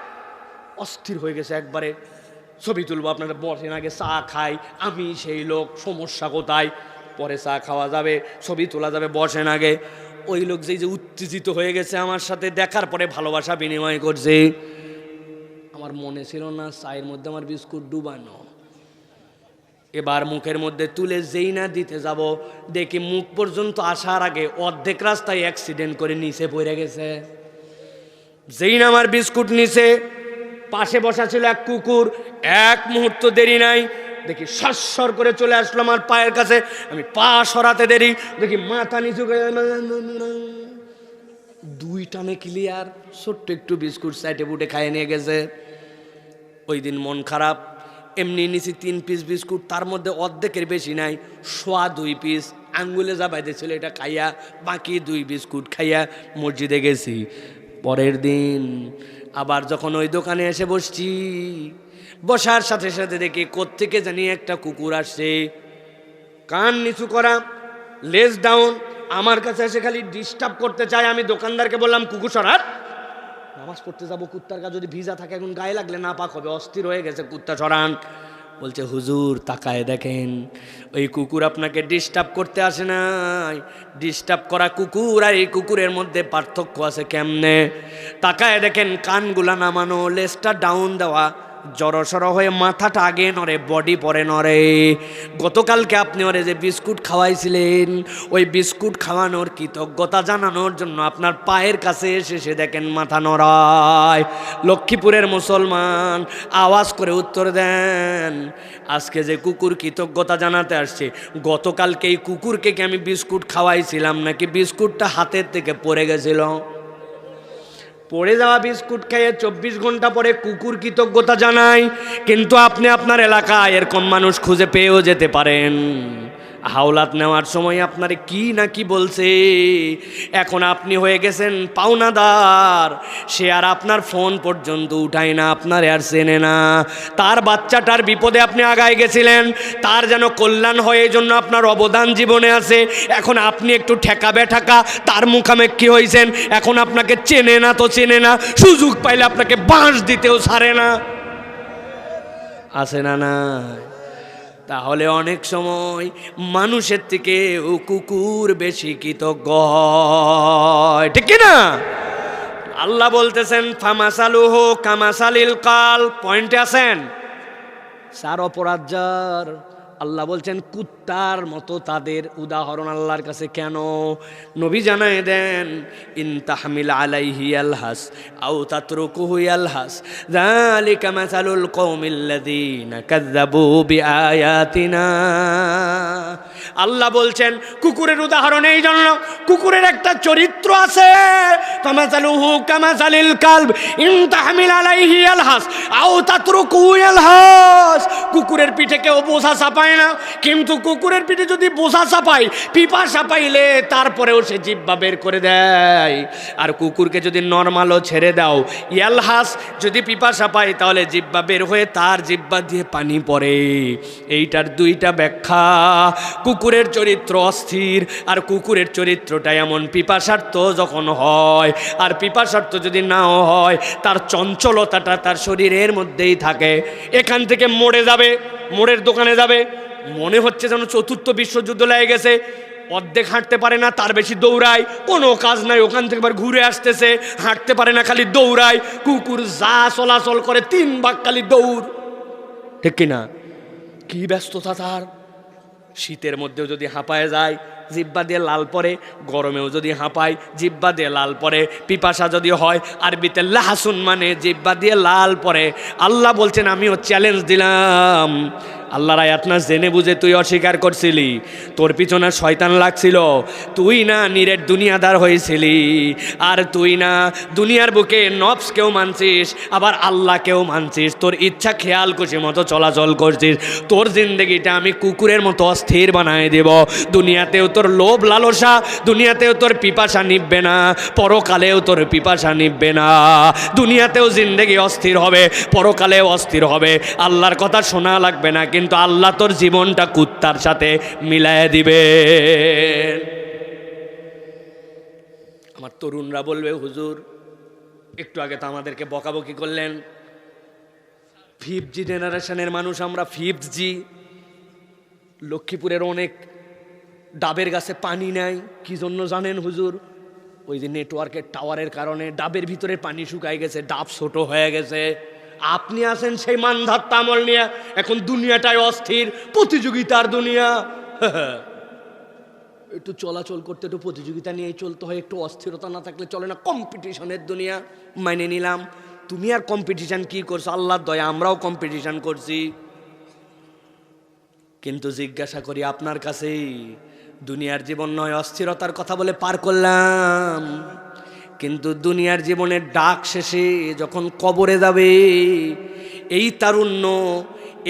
অস্থির হয়ে গেছে একবারে। ছবি তুলবো, আপনারা বসেন, আগে চা খাই। আমি সেই লোক, সমস্যা কোথায়? পরে চা খাওয়া যাবে, ছবি তোলা যাবে, বসেন আগে। ওই লোক যে উত্তেজিত হয়ে গেছে আমার সাথে, দেখার পরে ভালোবাসা বিনিময় করছে। আমার মনে ছিল না চায়ের মধ্যে আমার বিস্কুট ডুবানো। এবার মুখের মধ্যে তুলে যেই না দিতে যাব, দেখি মুখ পর্যন্ত আসার আগে অর্ধেক রাস্তায় অ্যাক্সিডেন্ট করে নিচে পড়ে গেছে। যেই না আমার বিস্কুট নিচে, পাশে বসা ছিল এক কুকুর, 1 মুহূর্ত দেরি নাই, দেখি সর করে চলে আসলো আমার পায়ের কাছে। আমি পা সরাতে দেরি, দেখি মাথা নিচু করে 2 টানে ক্লিয়ার। ছোট্ট একটু বিস্কুট সাইডে বুটে খাইয়ে নিয়ে গেছে। ওই দিন মন খারাপ, এমনি নিচে 3 পিস বিস্কুট, তার মধ্যে অর্ধেকের বেশি নাই, 2 পিস আঙ্গুলে যা বাইতেছিল এটা খাইয়া, বাকি 2 বিস্কুট খাইয়া মসজিদে গেছি। পরের দিন আবার যখন ওই দোকানে এসে বসছি, বসার সাথে সাথে দেখি কোত্থেকে জানি একটা কুকুর আসছে, কান নিচু করা, লেজ ডাউন, আমার কাছে এসে খালি ডিস্টার্ব করতে চায়। আমি দোকানদারকে বললাম, কুকুর সরার, নামাজ পড়তে যাবো, কুত্তার গা যদি ভিজা থাকে এখন গায়ে লাগলে না পাক হবে, অস্থির হয়ে গেছে, কুত্তা সরান। বলছে, হুজুর তাকায় দেখেন, ওই কুকুর আপনাকে ডিস্টার্ব করতে আসে নাই, ডিস্টার্ব করা কুকুর আর এই কুকুরের মধ্যে পার্থক্য আছে কেমনে? তাকায় দেখেন, কানগুলা নামানো, লেজটা ডাউন দেওয়া, জড়সড় হয়ে মাথাটা আগে নড়ে, বডি পরে নড়ে। গতকালকে আপনি ওরে যে বিস্কুট খাওয়াইছিলেন, ওই বিস্কুট খাওয়ানোর কৃতজ্ঞতা জানানোর জন্য আপনার পায়ের কাছে এসে সে দেখেন মাথা নড়ায়। লক্ষ্মীপুরের মুসলমান আওয়াজ করে উত্তর দেন, আজকে যে কুকুর কৃতজ্ঞতা জানাতে আসছে, গতকালকে এই কুকুরকে কি আমি বিস্কুট খাওয়াইছিলাম নাকি বিস্কুটটা হাতের থেকে পড়ে গেছিল? পড়ে যাওয়া বিস্কুট খেয়ে 24 ঘন্টা পরে কুকুর কৃতজ্ঞতা জানায়। কিন্তু আপনি আপনার এলাকায় এরকম মানুষ খুঁজে পেয়েও যেতে পারেন। হাওলাত নেওয়ার সময় আপনারে কি না কি বলছে, এখন আপনি হয়ে গেছেন পাওনাদার, সে আর আপনার ফোন পর্যন্ত উঠায় না, আপনার আর চেনে না। তার বাচ্চাটার বিপদে আপনি আগায় গেছিলেন, তার যেন কল্যাণ হয়, এই জন্য আপনার অবদান জীবনে আছে। এখন আপনি একটু ঠেকা বেঠাকা তার মুখামেক্ষি হয়েছেন, এখন আপনাকে চেনে না তো চেনে না, সুযোগ পাইলে আপনাকে বাঁশ দিতেও ছাড়ে না। আছে না না? তাহলে অনেক সময় মানুষের থেকে ও কুকুর বেশি কৃতজ্ঞ হয়, ঠিক কিনা? আল্লাহ বলতেছেন, ফামাসালুহু কামাসালিল কাল। পয়েন্টে আছেন? 4 অপরাধ যার, আল্লাহ বলছেন কুত্তার মতো তাদের উদাহরণ আল্লাহর কাছে কেন? নবী জানায় দেন, ইন তাহমিল আলাইহি আলহাস আও তাতরুকুহু আলহাস যালিকা মাসালুল কওমিল্লাযীনা কাযযাবু বিআয়াতিনা। আল্লাহ বলছেন কুকুরের উদাহরণ এই জন্য, কুকুরের একটা চরিত্র আছে, ফামাসালুহু কামাসালিল কালব ইন তাহমিল আলাইহি আলহাস আও তাতরুকুহু আলহাস। কুকুরের পিঠে কেউ বোঝা চাপায় না, কিন্তু কুকুরের পিঠে যদি বোঝা চাপাই, পিপাসা পাইলে তারপরেও সে জিহ্বা বের করে দেয়। আর কুকুরকে যদি নরমালও ছেড়ে দাও, ইয়ালহাস, যদি পিপাসা পায় তাহলে জিহ্বা বের হয়ে তার জিহ্বা দিয়ে পানি পড়ে। এইটার 2টা ব্যাখ্যা। কুকুরের চরিত্র অস্থির, আর কুকুরের চরিত্রটা এমন পিপাসার্থ যখন হয়, আর পিপাসার্থ যদি নাও হয়, তার চঞ্চলতাটা তার শরীরের মধ্যেই থাকে। এখান থেকে মোড়ে যাবে, মোড়ের দোকানে যাবে, মনে হচ্ছে যেন 4র্থ বিশ্বযুদ্ধ লেগে গেছে, অর্ধেক হাঁটতে পারে না, তার বেশি দৌড়ায়, কোনো কাজ নাই, ওখান থেকে আবার ঘুরে আসতেছে, হাঁটতে পারে না, খালি দৌড়ায়। কুকুর যা চলাচল করে 3 ভাগ খালি দৌড়, ঠিক কিনা? কি ব্যস্ততা তার! শীতের মধ্যেও যদি হাঁপায় যায়, জিহ্বা দিয়ে লাল পরে, গরমেও যদি হাঁপায়, জিহ্বা দিয়ে লাল পরে, পিপাসা যদি হয়, আরবিতে লাহাসুন মানে জিহ্বা দিয়ে লাল পরে। আল্লাহ বলছেন, আমিও চ্যালেঞ্জ দিলাম। আল্লাহর আয়াত না জেনে বুঝে তুই অস্বীকার করছিলি, তোর পিছনে শয়তান লাগছিল, তুই না নিরেট দুনিয়াদার হয়েছিলি, আর তুই না দুনিয়ার বুকে নফসকেও মানছিস, আবার আল্লাহকেও মানছিস, তোর ইচ্ছা খেয়াল খুশি মতো চলাচল করছিস। তোর জিন্দগিটা আমি কুকুরের মতো অস্থির বানায় দেব, দুনিয়াতেও তোর তোর লোভ লালসা, দুনিয়াতেও তোর পিপাসা নিববে না, পরকালেও তোর পিপাসা নিববে না। দুনিয়াতেও জিন্দেগি অস্থির হবে, পরকালেও অস্থির হবে। আল্লাহর কথা শোনা লাগবে না, কিন্তু আল্লাহ তোর জীবনটা কুত্তার সাথে মিলায় দিবে। আমার তরুণরা বলবে, হুজুর একটু আগে তো আমাদেরকে বকাবকি করলেন, 5G জেনারেশনের মানুষ আমরা, 5G। লক্ষ্মীপুরের অনেক ডাবের গাছে পানি নাই, কি জন্য জানেন হুজুর? ওই যে নেটওয়ার্কের টাওয়ারের কারণে ডাবের ভিতরে পানি শুকায় গেছে, ডাব ছোট হয়ে গেছে। আপনি আছেন সেই মানধাত্তা আমল নিয়ে, এখন দুনিয়াটাই অস্থির, প্রতিযোগিতার দুনিয়া। একটু চলাচল করতে একটু প্রতিযোগিতা নিয়েই চলতে হয়, একটু অস্থিরতা না থাকলে চলে না। কম্পিটিশনের দুনিয়া, মাইনে নিলাম। তুমি আর কম্পিটিশন কি করছো? আল্লাহর দয়া আমরাও কম্পিটিশন করছি। কিন্তু জিজ্ঞাসা করি আপনার কাছেই, দুনিয়ার জীবন নয় অস্থিরতার কথা বলে পার করলাম, কিন্তু দুনিয়ার জীবনের ডাক শেষে যখন কবরে যাবে, এই তারুণ্য,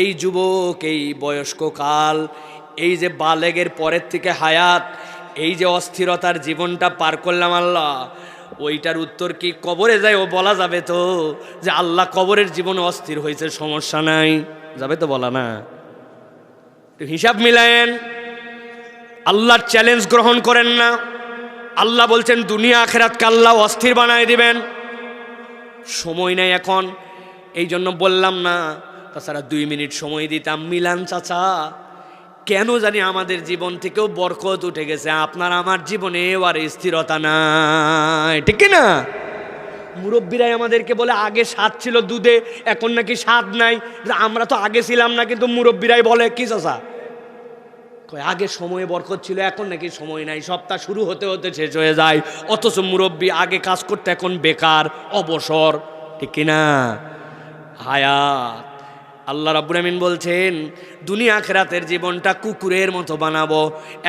এই যুবক, এই বয়স্ক কাল, এই যে বালেগের পরের থেকে হায়াত, এই যে অস্থিরতার জীবনটা পার করলাম আল্লাহ, ওইটার উত্তর কি কবরে যায় ও বলা যাবে তো যে আল্লাহ কবরের জীবনে অস্থির হয়েছে, সমস্যা নাই, যাবে তো বলা না? হিসাব মিলায়েন, আল্লাহর চ্যালেঞ্জ গ্রহণ করেন না। আল্লাহ বলছেন দুনিয়া আখেরাতকে আল্লাহ অস্থির বানায় দিবেন। সময় নেই এখন, এই জন্য বললাম না, তাছাড়া 2 মিনিট সময় দিতাম। মিলান চাচা, কেন জানি আমাদের জীবন থেকেও বরকত উঠে গেছে, আপনার আমার জীবনে আর স্থিরতা নাই, ঠিক না? মুরব্বীরাই আমাদেরকে বলে আগে স্বাদ ছিল দুধে, এখন নাকি স্বাদ নাই। আমরা তো আগে ছিলাম না, কিন্তু মুরব্বীরাই বলে কি চাচা, আগে সময়ে বরকত ছিল, এখন নাকি সময় নাই, সপ্তাহ শুরু হতে হতে শেষ হয়ে যায়। অথচ মুরব্বী আগে কাজ করতে এখন বেকার, অবসর, ঠিক কিনা? হায়াত। আল্লাহ রাব্বুল আমিন বলছেন দুনিয়া আখিরাতের জীবনটা কুকুরের মতো বানাবো।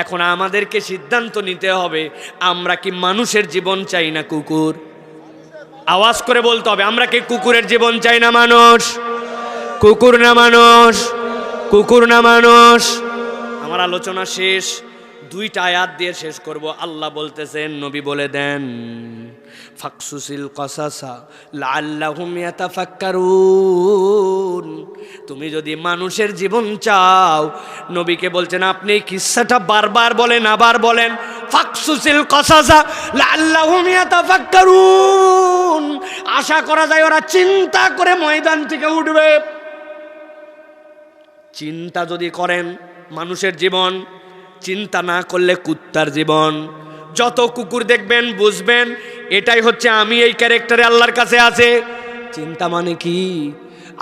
এখন আমাদেরকে সিদ্ধান্ত নিতে হবে, আমরা কি মানুষের জীবন চাই না কুকুর? আওয়াজ করে বলতে হবে, আমরা কি কুকুরের জীবন চাই না মানুষ? কুকুর না মানুষ? কুকুর না মানুষ? আমার আলোচনা শেষ, 2টা আয়াত দিয়ে শেষ করব। আল্লাহ বলতেছেন, নবী বলে দেন, ফাকসুসিল কসাসা লাআল্লাহুম ইয়াতাফাক্কারুন। তুমি যদি মানুষের জীবন চাও, নবীকে বলছেন আপনি কিসসাটা বারবার বলেন, আবার বলেন, ফাকসুসিল কসাসা লাআল্লাহুম ইয়াতাফাক্কারুন। আশা করা যায় ওরা চিন্তা করে ময়দান থেকে উঠবে। চিন্তা যদি করেন, মানুষের জীবন, চিন্তা না করলে কুত্তার জীবন। যত কুকুর দেখবেন বুঝবেন এটাই হচ্ছে আমি এই ক্যারেক্টারে আল্লাহর কাছে আছে। চিন্তা মানে কি?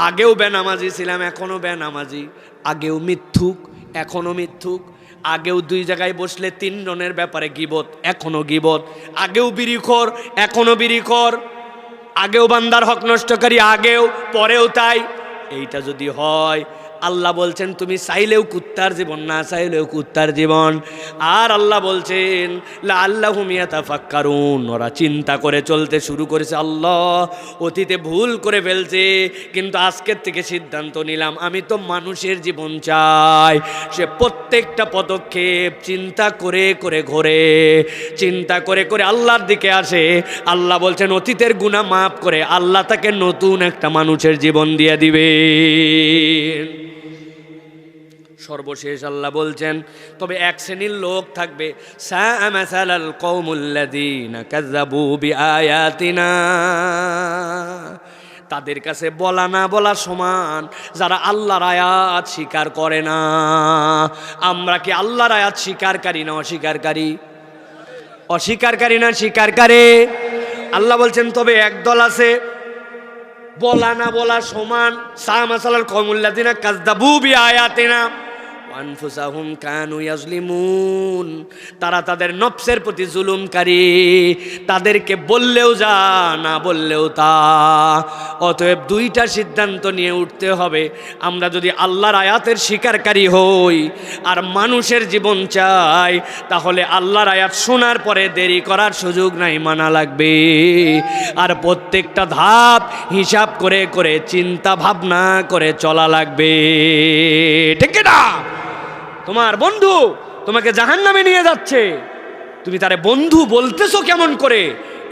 আগেও বেনামাজি ছিলাম, এখনো বেনামাজি। আগেও মিথ্যুক, এখনো মিথ্যুক। আগেও 2 জায়গায় বসলে 3 জনের ব্যাপারে গীবত, এখনো গীবত। আগেও বিড়িখোর, এখনো বিড়িখোর। আগেও বান্দার হক নষ্টকারী, আগেও, পরেও তাই। এইটা যদি হয়, আল্লাহ বলছেন তুমি চাইলেও কুত্তার জীবন, না চাইলেও কুত্তার জীবন। আর আল্লাহ বলছেন লাআল্লাহুম ইয়াতাফাক্কারুন, ওরা চিন্তা করে চলতে শুরু করেছে। আল্লাহ অতীতে ভুল করে ফেলছে, কিন্তু আজকের থেকে সিদ্ধান্ত নিলাম আমি তো মানুষের জীবন চাই। সে প্রত্যেকটা পদক্ষেপ চিন্তা করে করে ঘোরে, চিন্তা করে করে আল্লাহর দিকে আসে। আল্লাহ বলছেন অতীতের গুনাহ মাফ করে আল্লাহ তাকে নতুন একটা মানুষের জীবন দিয়ে দিবে। সর্বশেষ আল্লাহ বলছেন তবে এক শ্রেণীর লোক থাকবে, সাআ মাসালাল কওমুল্লাযীনা কাযাবু বিআয়াতিনা। তাদের কাছে বলা না বলা সমান, যারা আল্লাহর আয়াত স্বীকার করে না। আমরা কি আল্লাহর আয়াত স্বীকারকারী না অস্বীকারকারী? অস্বীকারকারী না স্বীকারকারী? আল্লাহ বলছেন তবে একদল আছে বলা না বলা সমান, সাআ মাসালাল কওমুল্লাযীনা কাযাবু বিআয়াতিনা আনফুসাহুম কানু ইয়াজলিমুন। তারা তাদের নফসের প্রতি জুলুমকারী, তাদেরকে বললেও যা, না বললেও তা। অতএব 2টা সিদ্ধান্ত নিয়ে উঠতে হবে। আমরা যদি আল্লাহর আয়াতের স্বীকারকারী হই আর মানুষের জীবন চাই, তাহলে আল্লাহর আয়াত শোনার পরে দেরি করার সুযোগ নাই, মানা লাগবে। আর প্রত্যেকটা ধাপ হিসাব করে করে চিন্তা ভাবনা করে চলা লাগবে, ঠিক না? তোমার বন্ধু তোমাকে জাহান্নামে নিয়ে যাচ্ছে, তুমি তারে বন্ধু বলতেছো কেমন করে?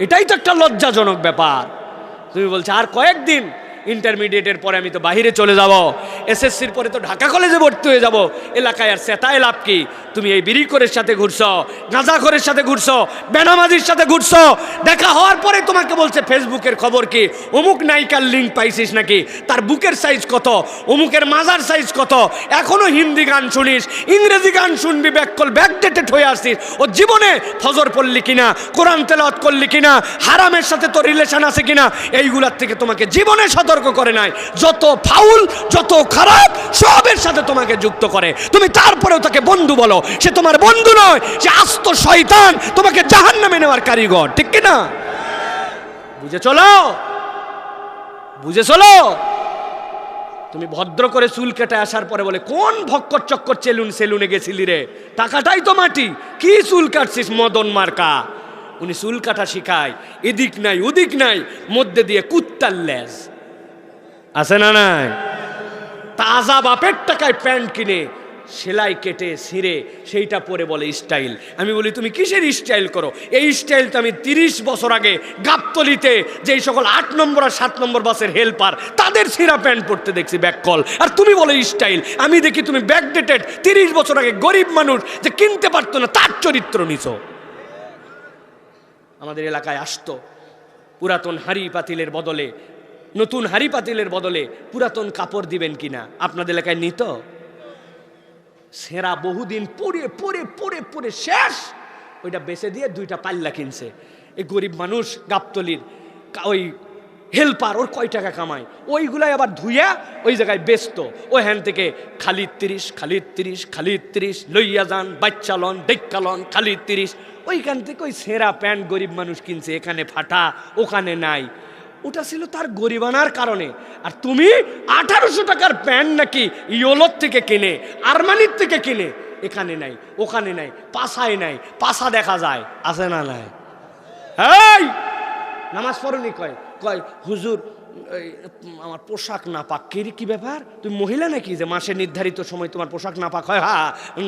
এটাই তো একটা লজ্জাজনক ব্যাপার। তুমি বলছো আর কয়েকদিন, ইন্টারমিডিয়েটের পরে আমি তো বাহিরে চলে যাব, এসএসসির পরে তো ঢাকা কলেজে ভর্তি হয়ে যাব, এলাকায় আর সেতায় লাভ কি? তুমি এই বিড়িখোরের সাথে ঘুরছো, গাঁজাখোরের সাথে ঘুরছো, বেনামাজির সাথে ঘুরছো, দেখা হওয়ার পরে তোমাকে বলছে ফেসবুকের খবর কি, অমুক নায়িকার লিঙ্ক পাইছিস নাকি, তার বুকের সাইজ কত, অমুকের মাজার সাইজ কত, এখনো হিন্দি গান শুনিস, ইংরেজি গান শুনবি, ব্যাকডেটেড হয়ে আসছিস, ও জীবনে ফজর পড়লি কিনা, কোরআন তেলাওয়াত করলি কিনা, হারামের সাথে তো রিলেশন আছে কিনা, এইগুলার থেকে তোমাকে জীবনে সতর্ক করে নাই। যত ফাউল, যত খারাপ, সবের সাথে তোমাকে যুক্ত করে, তুমি তারপরেও তাকে বন্ধু বলো, সে তোমার বন্ধু নয়, সে আস্ত শয়তান, তোমাকে জাহান্নামে নেওয়ার কারিগর, ঠিক কিনা? বুঝে চলো, বুঝে চলো। তুমি ভদ্র করে চুল কেটে আসার পরে বলে কোন ভক্কর চক্কর সেলুনে গেছিলি রে, টাকাটাই তো মাটি, কি চুল কাটছিস মদন মার্কা। উনি চুল কাটা শিখায়, এদিক নাই ওদিক নাই, মধ্যে দিয়ে কুত্তার লেজ আছে না নাই? তাজা বাপের টাকায় প্যান্ট কিনে সেলাই কেটে ছিঁড়ে সেইটা পরে বলে স্টাইল। আমি বলি তুমি কিসের স্টাইল করো? এই স্টাইল তো আমি 30 বছর আগে গাবতলিতে যেই সকল 8 নম্বর আর 7 নম্বর বাসের হেল্পার তাদের ছিঁড়া প্যান্ট পরতে দেখছি, ব্যাককল, আর তুমি বলো স্টাইল। আমি দেখি তুমি ব্যাকডেটেড 30 বছর আগে গরিব মানুষ যে কিনতে পারতো না তার চরিত্র নিছো। আমাদের এলাকায় আসতো পুরাতন হাড়ি পাতিলের বদলে, নতুন হাড়ি পাতিলের বদলে পুরাতন কাপড় দিবেন কিনা, আপনাদের এলাকায় নিত? সেরা বহুদিন পরে পরে পরে পরে শেষ, ওইটা বেচে দিয়ে 2টা পাল্লা কিনছে। এই গরিব মানুষ গাবতলির ওই হেল্পার, ওর কয় টাকা কামায়, ওইগুলাই আবার ধুইয়া ওই জায়গায় বেচতো। ওইখান থেকে খালিদ 30 লইয়া যান, বাচ্চা লন, দেখা লন, খালিদ 30। ওইখান থেকে ওই সেরা প্যান্ট গরিব মানুষ কিনছে, এখানে ফাটা ওখানে নাই। ওটা ছিল তার গরিবানার কারণে। আর তুমি 1800 টাকার প্যান্ট নাকি ইয়োলোর থেকে কিনে, আরমানির থেকে কিনে, এখানে নাই ওখানে নাই, পাশায় নাই, পাশা দেখা যায়, আছে না নাই? এই নামাজ পড়নি, কয় কয় হুজুর আমার পোশাক না পাক। কি ব্যাপার, তুমি মহিলা নাকি যে মাসে নির্ধারিত সময় তোমার পোশাক না পাক হয়?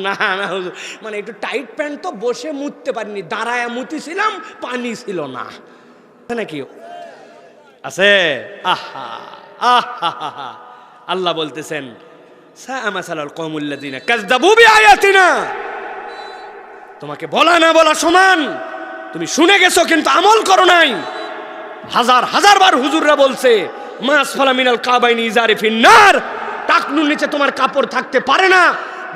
না না হুজুর, মানে একটু টাইট প্যান্ট তো, বসে মুততে পারিনি, দাঁড়ায় মুতিছিলাম, পানি ছিল না নাকি? আছে? আহা আহা, আল্লাহ বলতেছেন তোমাকে বলা না বলা সমান, তুমি শুনে গেছো কিন্তু আমল করো নাই। হাজার হাজার বার হুজুররা বলছে মাসফালা মিনাল কাবাইনি ইজারে ফিন্নার, টাকনুর নিচে তোমার কাপড় থাকতে পারে না।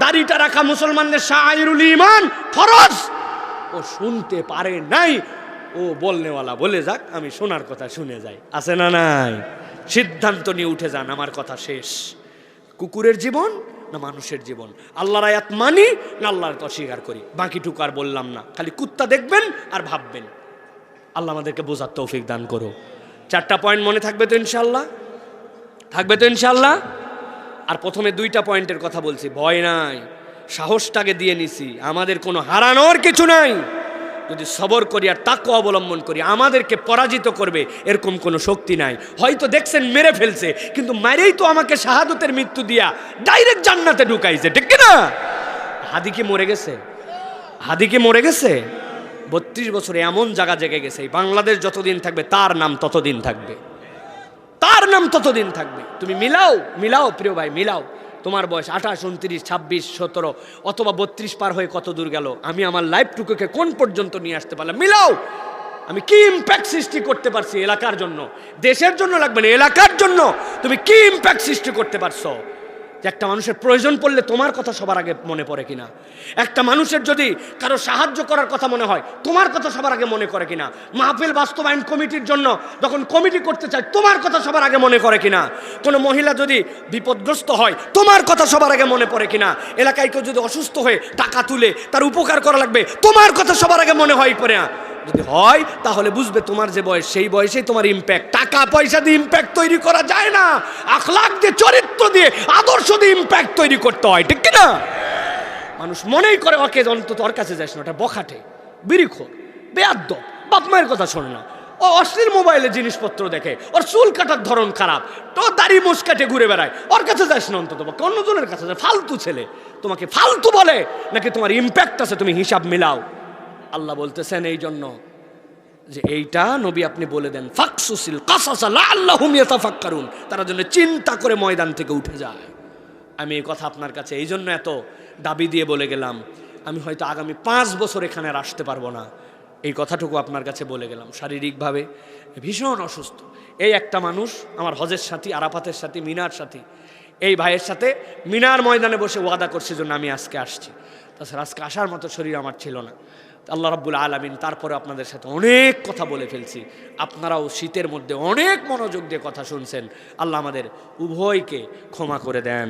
দাড়িটা রাখা মুসলমানদের শাআইরুল ঈমান, ফরজ। ও শুনতে পারে নাই, ও বলনেওয়ালা বলে যাক, আমি শোনার কথা শুনে যাই, আছে না নাই? সিদ্ধান্ত নিয়ে উঠে যান, আমার কথা শেষ। কুকুরের জীবন না মানুষের জীবন? আল্লাহর আয়াত মানি না আল্লাহর অস্বীকার করি? বাকিটুকু আর বললাম না, খালি কুত্তা দেখবেন আর ভাববেন। আল্লাহ আমাদেরকে বোঝার তৌফিক দান করো। 4টা পয়েন্ট মনে থাকবে তো ইনশাল্লাহ? থাকবে তো ইনশাল্লাহ? আর প্রথমে 2টা পয়েন্টের কথা বলছি, ভয় নাই, সাহসটাকে দিয়ে নিছি, আমাদের কোনো হারানোর কিছু নাই। যদি সবর করি আর তাকওয়া অবলম্বন করি, আমাদেরকে পরাজিত করবে এরকম কোনো শক্তি নাই। হয়তো দেখছেন মেরে ফেলছে, কিন্তু মারেই তো আমাকে শাহাদতের মৃত্যু দিয়া ডাইরেক্ট জান্নাতে ঢুকাইছে, ঠিক না? হাদি কি মরে গেছে? হাদি কি মরে গেছে? 32 বছরে এমন জায়গা জেগে গেছে, বাংলাদেশ যতদিন থাকবে তার নাম ততদিন থাকবে, তার নাম ততদিন থাকবে। তুমি মিলাও প্রিয় ভাই, মিলাও। তোমার বয়স 28, 29, 26, 17 অথবা 32 পার হয়ে কত দূর গেল, আমি আমার লাইফটুকুকে কোন পর্যন্ত নিয়ে আসতে পারলাম, মিলাও। আমি কি ইম্প্যাক্ট সৃষ্টি করতে পারছি এলাকার জন্য, দেশের জন্য লাগবে না, এলাকার জন্য তুমি কি ইম্প্যাক্ট সৃষ্টি করতে পারছো? যে একটা মানুষের প্রয়োজন পড়লে তোমার কথা সবার আগে মনে পড়ে কিনা? একটা মানুষের যদি কারো সাহায্য করার কথা মনে হয়, তোমার কথা সবার আগে মনে করে কিনা? মাহফিল বাস্তবায়ন কমিটির জন্য যখন কমিটি করতে চায়, তোমার কথা সবার আগে মনে করে কিনা? কোনো মহিলা যদি বিপদগ্রস্ত হয়, তোমার কথা সবার আগে মনে পড়ে কিনা? এলাকায় কেউ যদি অসুস্থ হয়ে টাকা তুলে তার উপকার করা লাগবে, তোমার কথা সবার আগে মনে হয় পড়ে না? যদি হয় তাহলে বুঝবে তোমার যে বয়স, সেই বয়সেই তোমার ইম্প্যাক্ট। টাকা পয়সা দিয়ে ইম্প্যাক্ট তৈরি করা যায় না, আখলাক দিয়ে, চরিত্র দিয়ে, আদর্শ দিয়ে ইম্প্যাক্ট তৈরি করতে হয়, ঠিক কিনা? মানুষ মনেই করে ওকে অন্তত ওর কাছে যাস না, ওটা বখাটে, বিড়িখোর, বেয়াদ্দপ, বাপ মায়ের কথা শোনে না, ও অশ্লীল মোবাইলে জিনিসপত্র দেখে, ওর চুল কাটার ধরন খারাপ, তো দাড়ি মুছকাটে ঘুরে বেড়ায়, ওর কাছে যাস না অন্তত, অন্যজনের কাছে যায়। ফালতু ছেলে তোমাকে ফালতু বলে নাকি তোমার ইম্প্যাক্ট আছে, তুমি হিসাব মিলাও। আল্লাহ বলতেছেন এই জন্য যে এইটা নবী আপনি বলে দেন, ফাকসুসিল কাসাসা লাআল্লাহুম ইয়াতাফাক্কারুন, তারা যেন চিন্তা করে ময়দান থেকে উঠে যায়। আমি এই কথা আপনার কাছে এই জন্য এত দাবি দিয়ে বলে গেলাম, আমি হয়তো আগামী 5 বছর এখানে আর আসতে পারবো না, এই কথাটুকু আপনার কাছে বলে গেলাম। শারীরিকভাবে ভীষণ অসুস্থ। এই একটা মানুষ আমার হজের সাথী, আরাফাতের সাথী, মিনার সাথী, এই ভাইয়ের সাথে মিনার ময়দানে বসে ওয়াদা করছে জন্য আমি আজকে আসছি। তাছাড়া আজকে আসার মতো শরীর আমার ছিল না। আল্লাহ রাব্বুল আলামিন তারপরে আপনাদের সাথে অনেক কথা বলে ফেলছি, আপনারাও শীতের মধ্যে অনেক মনোযোগ দিয়ে কথা শুনছেন। আল্লাহ আমাদের উভয়কে ক্ষমা করে দেন।